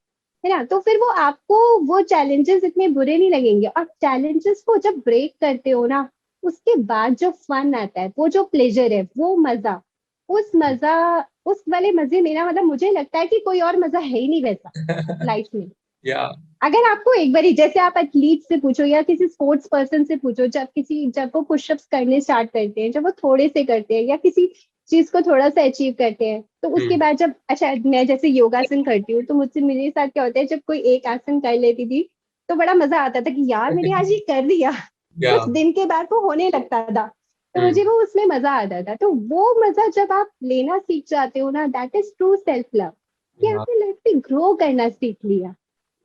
है ना? तो फिर वो आपको वो चैलेंजेस इतने बुरे नहीं लगेंगे, और चैलेंजेस को जब ब्रेक करते हो ना, उसके बाद जो फन आता है, वो जो प्लेजर है, वो मजा, मजा उस वाले मजे में ना, मतलब मुझे लगता है कि कोई और मजा है ही नहीं वैसा लाइफ में। या अगर आपको एक बार, जैसे आप एथलीट से पूछो या किसी स्पोर्ट्स पर्सन से पूछो, जब वो पुशअप्स करने स्टार्ट करते हैं, जब वो थोड़े से करते हैं या किसी चीज को थोड़ा सा अचीव करते हैं, तो उसके बाद जब, अच्छा मैं जैसे योगासन करती हूँ, तो मुझसे मेरे साथ क्या होता है, जब कोई एक आसन कर लेती थी तो बड़ा मजा आता था कि यार मैंने आज ये कर लिया। या कुछ दिन के बाद वो होने लगता था, तो मुझे वो उसमें मजा आता था। तो वो मजा जब आप लेना सीख जाते हो ना, that is true self love, कि हाँ आपने लाइफ में ग्रो करना सीख लिया,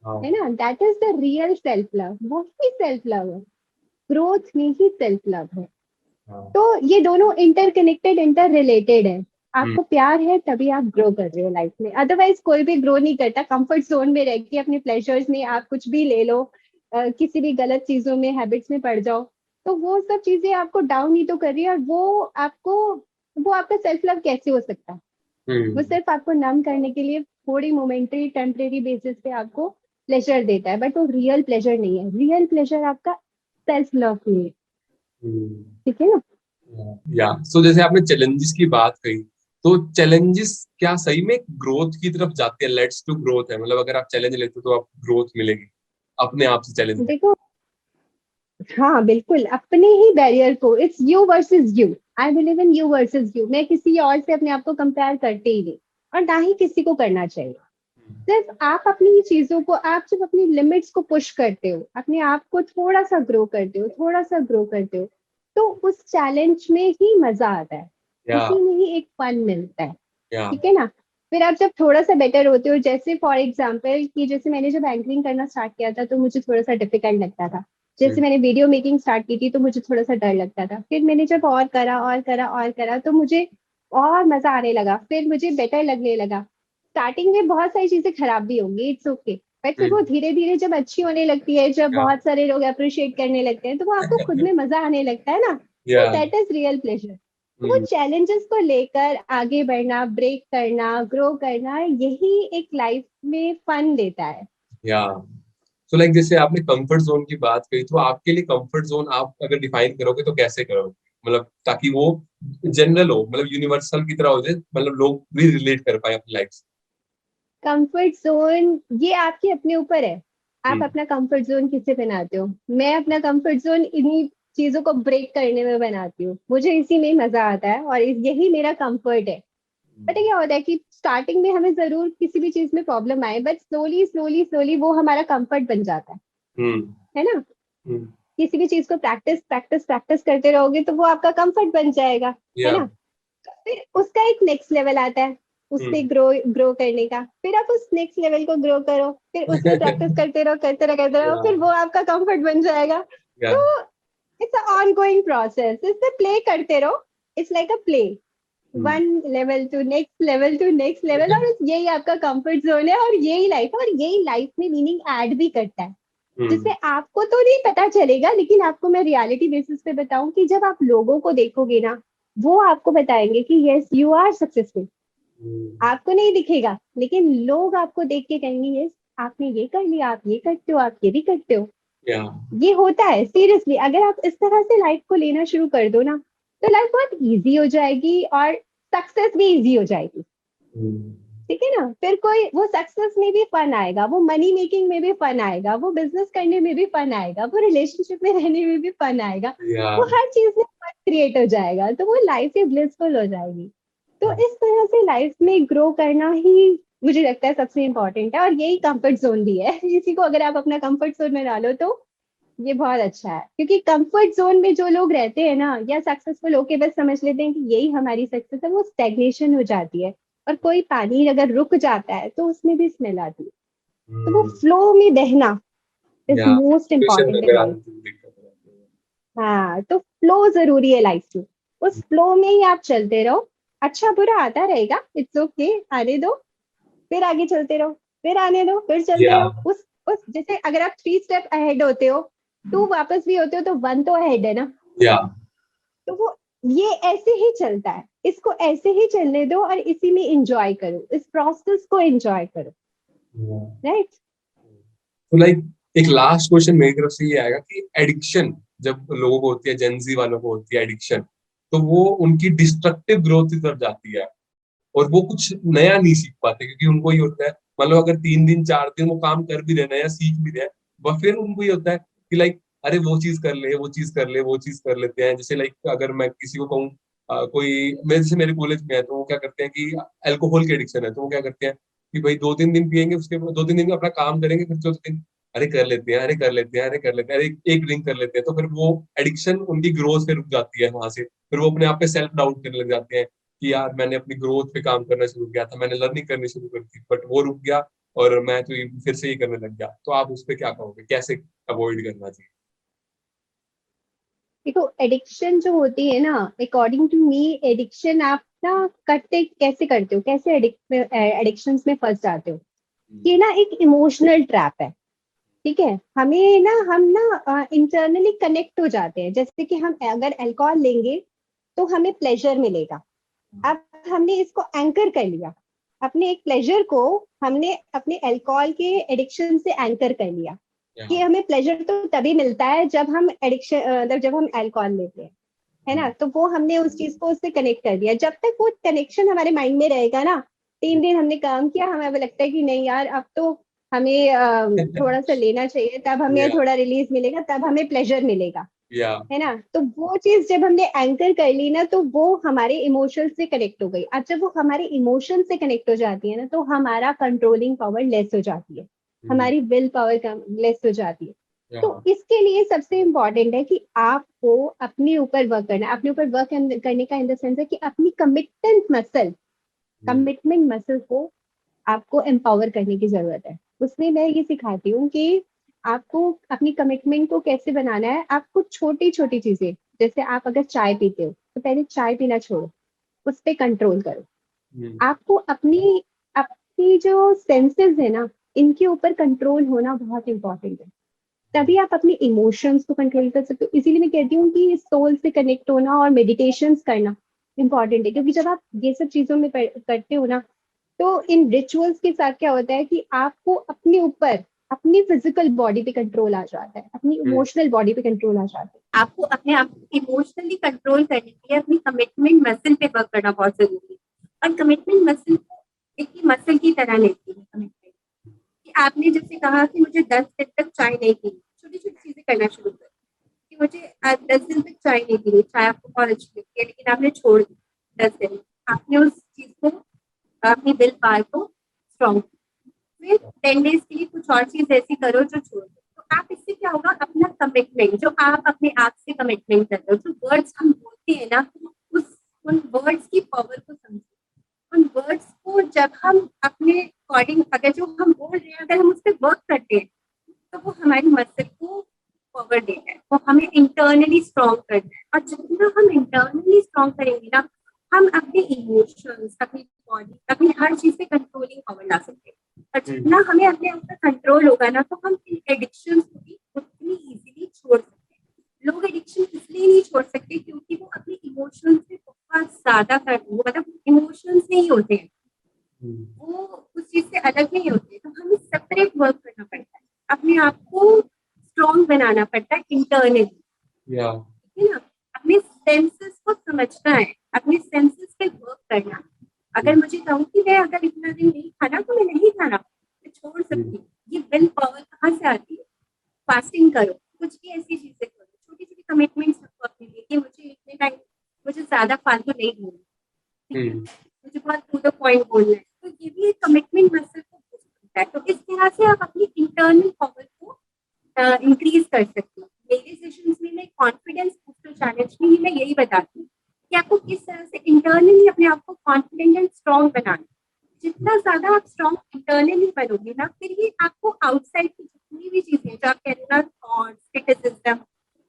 हाँ है ना? That is the real self love, वो ही सेल्फ लव है, ग्रोथ में ही सेल्फ लव है। हाँ तो ये दोनों इंटरकनेक्टेड, इंटर रिलेटेड है। हम्म, आपको प्यार है तभी आप ग्रो कर रहे हो लाइफ में, अदरवाइज कोई भी ग्रो नहीं करता। कंफर्ट जोन में रह के अपने प्लेजर्स में आप कुछ भी ले लो, किसी भी गलत चीजों में, हैबिट्स में पड़ जाओ, तो वो सब चीजें आपको डाउन ही तो कर रही है, और वो आपका सेल्फ लव कैसे हो सकता है? वो हम्म, सिर्फ आपको नम करने के लिए थोड़ी मोमेंट्री टेम्परेरी बेसिस पे आपको प्लेजर देता है, बट वो रियल प्लेजर नहीं है। रियल प्लेजर आपका सेल्फ लव में है, हम्म, ठीक है ना? या सो जैसे आपने चैलेंजेस की बात कही, तो चैलेंजेस क्या सही में ग्रोथ की तरफ जाते हैं? लेट्स टू ग्रोथ है, मतलब अगर आप चैलेंज लेते हो तो आपको ग्रोथ मिलेगी अपने आप से चैलेंज लेते देखो, हाँ बिल्कुल, अपने ही बैरियर को, it's you versus you, I believe in you versus you. मैं किसी और से अपने आप को कंपेयर करते ही नहीं, और ना ही किसी को करना चाहिए। सिर्फ आप अपनी चीजों को, आप जब अपनी लिमिट्स को पुश करते हो, अपने आप को थोड़ा सा ग्रो करते हो, थोड़ा सा ग्रो करते हो, तो उस चैलेंज में ही मजा आता है, या उसी में ही एक फन मिलता है, या ठीक है ना? फिर आप जब थोड़ा सा बेटर होते हो, जैसे फॉर एग्जाम्पल कि जैसे मैंने जब एंकरिंग करना स्टार्ट किया था तो मुझे थोड़ा सा डिफिकल्ट लगता था। जैसे मैंने वीडियो मेकिंग स्टार्ट की थी तो मुझे थोड़ा सा डर लगता था। फिर मैंने जब और करा और करा और करा तो मुझे और मजा आने लगा, फिर मुझे बेटर लगने लगा। स्टार्टिंग में बहुत सारी चीजें खराब भी होंगी, इट्स ओके, बट फिर वो धीरे धीरे जब अच्छी होने लगती है, जब या बहुत सारे लोग अप्रिशिएट करने लगते हैं, तो वो आपको खुद में मजा आने लगता है ना। तो या दैट इज रियल प्लेजर। वो चैलेंजेस को लेकर आगे बढ़ना, ब्रेक करना, ग्रो करना, यही एक लाइफ में फन देता है। या तो लाइक जैसे आपने कंफर्ट जोन की बात कही, तो आपके लिए कंफर्ट जोन आप अगर डिफाइन करोगे तो कैसे करोगे? मतलब ताकि वो जनरल हो, मतलब यूनिवर्सल की तरह हो जाए, मतलब लोग भी रिलेट कर पाए अपनी लाइफ से। कंफर्ट जोन ये आपके अपने ऊपर है, आप हम्म, अपना कंफर्ट जोन किससे बनाते हो। मैं अपना कंफर्ट जोन इन्हीं चीजों को ब्रेक करने में बनाती हूँ, मुझे इसी में ही मजा आता है, और यही मेरा कंफर्ट है। पता है क्या होता है कि स्टार्टिंग में हमें जरूर किसी भी चीज में प्रॉब्लम आए, बट स्लोली स्लोली स्लोली वो हमारा कंफर्ट बन जाता हम्म, है ना? हम्म, किसी भी चीज को प्रैक्टिस प्रैक्टिस प्रैक्टिस करते रहोगे तो वो आपका कंफर्ट बन जाएगा, है या ना? फिर उसका एक नेक्स्ट लेवल आता है, उसमें हम्म, ग्रो ग्रो करने का। फिर आप उस नेक्स्ट लेवल को ग्रो करो, फिर उसमें प्रैक्टिस करते रहो, करते रहो, या फिर वो आपका कंफर्ट बन जाएगा। या तो it's a ongoing process, इससे प्ले करते रहो, it's like a play, hmm, one level to next level to next level, और यही आपका कंफर्ट जोन है, और यही लाइफ है, और यही लाइफ में मीनिंग ऐड भी करता है, हम्म, जिससे आपको तो नहीं पता चलेगा, लेकिन आपको मैं रियलिटी बेसिस पे बताऊं कि जब आप लोगों को देखोगे ना, वो आपको बताएंगे कि यस यू आर सक्सेसफुल। हम्म, आपको नहीं दिखेगा, लेकिन लोग आपको देख के कहेंगे यस आपने ये कर लिया, आप ये करते हो, आप ये भी करते हो। या ये होता है सीरियसली, अगर आप इस तरह से लाइफ को लेना शुरू कर दो ना, तो लाइफ बहुत इजी हो जाएगी, और सक्सेस भी इजी हो जाएगी, हम्म, ठीक है ना? फिर कोई वो सक्सेस में भी फन आएगा, वो मनी मेकिंग में भी फन आएगा, वो बिजनेस करने में भी फन आएगा, वो रिलेशनशिप में रहने में भी फन आएगा, या वो हर चीज में फन क्रिएट हो जाएगा, तो वो लाइफ ही ब्लिसफुल हो जाएगी। तो इस तरह से लाइफ में ग्रो करना ही मुझे लगता है सबसे इम्पोर्टेंट है, और यही कंफर्ट जोन भी है। इसी को अगर आप अपना कंफर्ट जोन में डालो तो ये बहुत अच्छा है, क्योंकि कंफर्ट जोन में जो लोग रहते हैं ना, या सक्सेसफुल होके बस समझ लेते हैं कि यही हमारी सक्सेस है, वो स्टेग्नेशन हो जाती है। और कोई पानी अगर रुक जाता है तो उसमें भी स्मेल आती है। तो वो हम्म, फ्लो में बहना इज या मोस्ट सिचुएशन इम्पॉर्टेंट इन वगैरह लाइफ। आने से दिक्कत रहती है। हाँ, तो फ्लो जरूरी है लाइफ में, उस फ्लो में ही आप चलते रहो। अच्छा बुरा आता रहेगा, इट्स ओके, आने दो, फिर आगे चलते रहो, फिर आने दो, फिर चलते या रहो। उस जैसे अगर आप 3 स्टेप अहेड होते हो, टू वापस भी होते हो, तो वन तो अहेड है ना। या तो वो ये ऐसे ही चलता है, इसको ऐसे ही चलने दो, और इसी में इंजॉय करो, इस प्रोसेस को इंजॉय करो, राइट? तो लाइक एक लास्ट क्वेश्चन मेरी तरफ से ये आएगा कि एडिक्शन जब लोगों को होती है, जेनजी वालों को होती है एडिक्शन, तो वो उनकी डिस्ट्रक्टिव ग्रोथ की तरफ जाती है और वो कुछ नया नहीं सीख पाते, क्योंकि उनको ये होता है, मतलब अगर 3 दिन 4 दिन वो काम कर भी रहे हैं, नया सीख भी रहे हैं, वह फिर उनको ये होता है कि लाइक अरे वो चीज कर ले, वो चीज कर ले, वो चीज कर लेते हैं। जैसे लाइक अगर मैं किसी को कहूँ, कोई मैं जैसे मेरे कॉलेज में है, तो वो क्या करते हैं कि अल्कोहल के एडिक्शन है, तो वो क्या करते हैं कि भाई 2-3 दिन पियेंगे, उसके बाद 2-3 दिन में अपना काम करेंगे, फिर चौथे दिन अरे कर लेते हैं, अरे कर लेते हैं, अरे कर लेते हैं, अरे एक ड्रिंक कर लेते हैं, तो फिर वो एडिक्शन उनकी ग्रोथ पे रुक जाती है वहां से। फिर वो अपने आप पे सेल्फ डाउट करने लग जाते हैं कि यार मैंने अपनी ग्रोथ पे काम करना शुरू किया था, मैंने लर्निंग करनी शुरू कर दी, बट वो रुक गया और मैं तो फिर से ये करने लग गया। तो आप उस पर क्या कहोगे, कैसे अवॉइड करना चाहिए? देखो, एडिक्शन जो होती है ना, अकॉर्डिंग टू मी, एडिक्शन आप ना करते कैसे करते हो, कैसे एडिक्शंस में फंस जाते हो। ये ना एक इमोशनल ट्रैप है। ठीक है, हमें ना, हम ना इंटरनली कनेक्ट हो जाते हैं। जैसे कि हम अगर अल्कोहल लेंगे तो हमें प्लेजर मिलेगा। अब हमने इसको एंकर कर लिया, अपने एक प्लेजर को हमने अपने अल्कोहल के एडिक्शन से एंकर कर लिया कि या हमें प्लेजर तो तभी मिलता है जब हम एडिक्शन, मतलब जब हम अल्कोहल लेते हैं, है ना। तो वो हमने उस चीज को उससे कनेक्ट कर दिया। जब तक वो कनेक्शन हमारे माइंड में रहेगा ना, 3 दिन हमने काम किया, हमें अब लगता है कि नहीं यार, अब तो हमें थोड़ा सा लेना चाहिए, तब हमें या थोड़ा रिलीज मिलेगा, तब हमें प्लेजर मिलेगा, या है ना। तो वो चीज जब हमने एंकर कर ली ना, तो वो हमारे इमोशन से कनेक्ट हो गई। अब जब वो हमारे इमोशन से कनेक्ट हो जाती है ना, तो हमारा कंट्रोलिंग पावर लेस हो जाती है, हमारी विल पावर लेस हो जाती है। या तो इसके लिए सबसे इम्पोर्टेंट है कि आपको अपने ऊपर वर्क करना है। अपने ऊपर वर्क करने का इन द सेंस है कि अपनी कमिटमेंट मसल को आपको एम्पावर करने की जरूरत है। उसमें मैं ये सिखाती हूँ कि आपको अपनी कमिटमेंट को कैसे बनाना है। आपको छोटी छोटी चीजें, जैसे आप अगर चाय पीते हो तो पहले चाय पीना छोड़ो, उस पर कंट्रोल करो। आपको अपनी अपनी जो सेंसेस है ना, इनके ऊपर कंट्रोल होना बहुत इंपॉर्टेंट है। तभी आप अपने इमोशंस को कंट्रोल कर सकते हो। इसीलिए मैं कहती हूँ कि सोल से कनेक्ट होना और मेडिटेशन करना इंपॉर्टेंट है। क्योंकि जब आप ये सब चीजों में करते हो ना, तो इन रिचुअल्स के साथ क्या होता है कि आपको अपने ऊपर, अपनी फिजिकल बॉडी पे कंट्रोल आ जाता है, अपनी इमोशनल बॉडी पे कंट्रोल आ जाता है। आपको अपने आप इमोशनली कंट्रोल करने के लिए अपनी कमिटमेंट मसल पे वर्क करना बहुत जरूरी है। और कमिटमेंट मसल को एक मसल की तरह लेती है कमिटमेंट। कि आपने जैसे कहा कि मुझे 10 दिन तक चाय नहीं पीनी, छोटी छोटी चीजें करना शुरू कर कि मुझे 10 दिन तक चाय नहीं पीनी। चाय आपको बहुत अच्छी लगती है, लेकिन आपने छोड़ दी 10 दिन। आपने उस चीज को, अपनी विल पावर को स्ट्रॉन्ग, फिर 10 डेज के लिए कुछ और चीज ऐसी करो जो छोड़ दो। तो आप इससे क्या होगा, अपना कमिटमेंट जो आप अपने आप से कमिटमेंट करते हो, जो वर्ड्स हम बोलते हैं ना, उस उन वर्ड्स की पावर को समझो। उन वर्ड्स को जब हम अपने अकॉर्डिंग, अगर जो हम बोल रहे हैं अगर हम उस पर वर्क करते हैं, तो वो हमारी मसल को पावर देता है, वो हमें इंटरनली स्ट्रॉन्ग करता है। और जितना हम इंटरनली स्ट्रॉन्ग करेंगे ना, हम अपने इमोशंस, अपनी बॉडी, अपनी हर चीज पे कंट्रोलिंग पावर ला सकते हैं। और जितना हमें अपने ऊपर कंट्रोल होगा ना, तो हम इन एडिक्शन को भी उतनी इजीली छोड़ सकते हैं। लोग एडिक्शन इसलिए नहीं छोड़ सकते क्योंकि वो अपने इमोशंस से बहुत ज्यादा मतलब इमोशंस नहीं होते हैं, वो उस चीज से अलग नहीं होते। तो हमें सेपरेट वर्क करना पड़ता है, अपने आप को स्ट्रॉन्ग बनाना पड़ता है इंटरनली, या है ना। अपने सेंसेस को समझना है, अपने सेंसेस पे वर्क करना। अगर मुझे कहूँ कि मैं अगर इतना दिन नहीं खाना तो मैं नहीं खाना, मैं छोड़ सकती हूँ। ये विल पावर कहाँ से आती है? फास्टिंग करो, कुछ भी ऐसी चीजें करो, छोटी छोटी कमिटमेंट्स रखो अपने लिए कि मुझे इतने टाइम, मुझे ज्यादा फालतू नहीं बोलना, ठीक है, मुझे बहुत टू द पॉइंट बोलना है। तो ये भी एक कमिटमेंट मसल को boost करता है। तो इस तरह से आप अपनी इंटरनल पावर को इंक्रीज कर सकते हो। मेरे सेशंस में मैं कॉन्फिडेंस बूस्टर चैलेंज में ही मैं यही बताती हूँ कि आपको किस तरह से इंटरनली अपने आप को कॉन्फिडेंट एंड स्ट्रॉन्ग बनाना। जितना ज्यादा आप स्ट्रॉन्ग इंटरनली बनोगे ना, फिर ये आपको आउटसाइड की जितनी भी चीजें जो आप कहते हो ना, थॉट्स, क्रिटिसिज्म,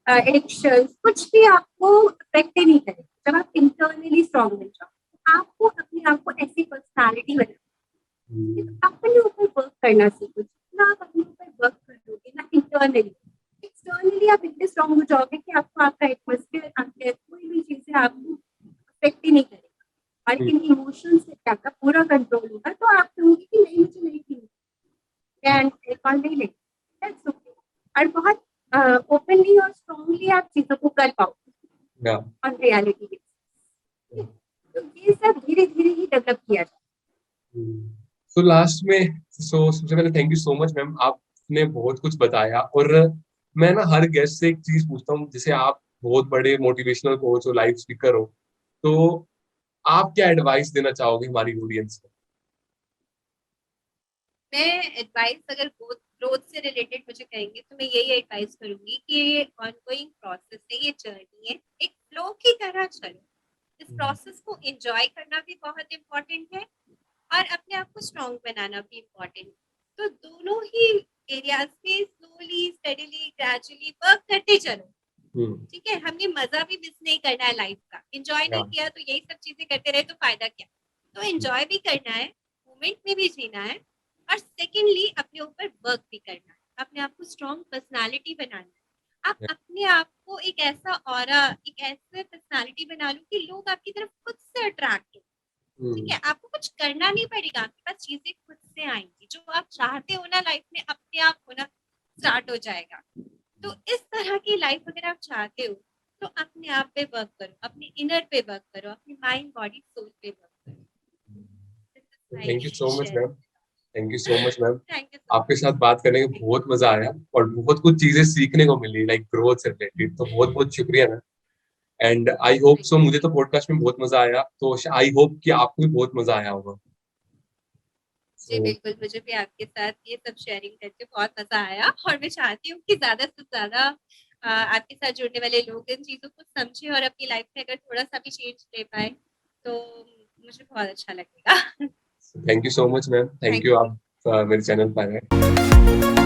एडिक्शन, कुछ भी आपको अफेक्ट ही नहीं करेगा जब आप इंटरनली स्ट्रॉन्ग बन जाओ। आपको अपने आप को ऐसी पर्सनालिटी बनानी है, तो अपने ऊपर वर्क करना सीखो। जितना आप अपने ऊपर वर्क करोगे ना इंटरनली, एक्सटर्नली आप इतने स्ट्रॉन्ग हो जाओगे कि आपको आपका एटमोस्फेयर, आपके कोई भी चीजें आपको अफेक्ट ही नहीं करेगा। और इन इमोशंस से आपका पूरा कंट्रोल होगा, तो आप कहोगे कि नहीं, मुझे नहीं पीनी, मैं अल्कोहल नहीं लेती। That's okay. और बहुत ओपनली और स्ट्रांगली आप चीजों को कर पाओ या ऑन रियलिटी बेसिस। तो ये सब धीरे धीरे ही डेवलप किया जाए। तो लास्ट में सबसे पहले thank you so much ma'am, आपने बहुत कुछ बताया। और मैं ना हर गेस्ट से एक चीज पूछता हूँ, जैसे आप बहुत बड़े मोटिवेशनल कोच हो, लाइव स्पीकर हो, तो आप क्या एडवाइस देना चाहोगे हमारी ऑडियंस को? मैं एडवाइस अगर ग्रोथ से रिलेटेड मुझे कहेंगे तो मैं यही एडवाइस करूंगी कि ये ऑनगोइंग प्रोसेस है, ये जर्नी है, एक फ्लो की तरह चलो। इस प्रोसेस को एंजॉय करना भी बहुत इम्पोर्टेंट है और अपने आप को स्ट्रॉन्ग बनाना भी इम्पोर्टेंट है। तो दोनों ही एरियाज में स्लोली स्टडीली ग्रेजुअली वर्क करते चलो। ठीक है, हमने मजा भी मिस नहीं करना है लाइफ का। एंजॉय नहीं किया तो यही सब चीजें करते रहे तो फायदा क्या। तो एंजॉय भी करना है, मोमेंट में भी जीना है, और सेकेंडली अपने ऊपर वर्क भी करना है, अपने आप को स्ट्रॉन्ग पर्सनालिटी बनाना है। आप अपने आप को एक ऐसा ऑरा, एक ऐसे पर्सनालिटी बना लो कि लोग आपकी तरफ खुद से अट्रैक्ट हो। ठीक है, आपको कुछ करना नहीं पड़ेगा, आपके पास चीजें खुद से आएंगी। जो आप चाहते हो ना लाइफ में, अपने आप होना स्टार्ट हो जाएगा। तो इस तरह की लाइफ अगर आप चाहते हो तो अपने आप पे वर्क करो, अपने इनर पे वर्क करो, अपने माइंड बॉडी सोल पे वर्क करो। Thank you so much ma'am, thank you so much ma'am. Thank you. आपके साथ बात करने में बहुत मजा आया और बहुत कुछ चीजें सीखने को मिली, लाइक ग्रोथ से रिलेटेड। तो बहुत बहुत शुक्रिया ma'am. And I hope so, मुझे तो पॉडकास्ट में बहुत मजा आया, तो आई होप कि आपको भी बहुत मजा आया होगा। जी बिल्कुल, मुझे भी आपके साथ ये सब शेयरिंग करके बहुत मजा आया और मैं चाहती हूँ कि ज्यादा से ज्यादा आपके साथ जुड़ने वाले लोग इन चीजों को समझे और अपनी लाइफ में अगर थोड़ा सा भी चेंज ले पाए तो मुझे बहुत अच्छा लगेगा। Thank you so much ma'am, thank thank you, you. आप मेरे चैनल पर आए।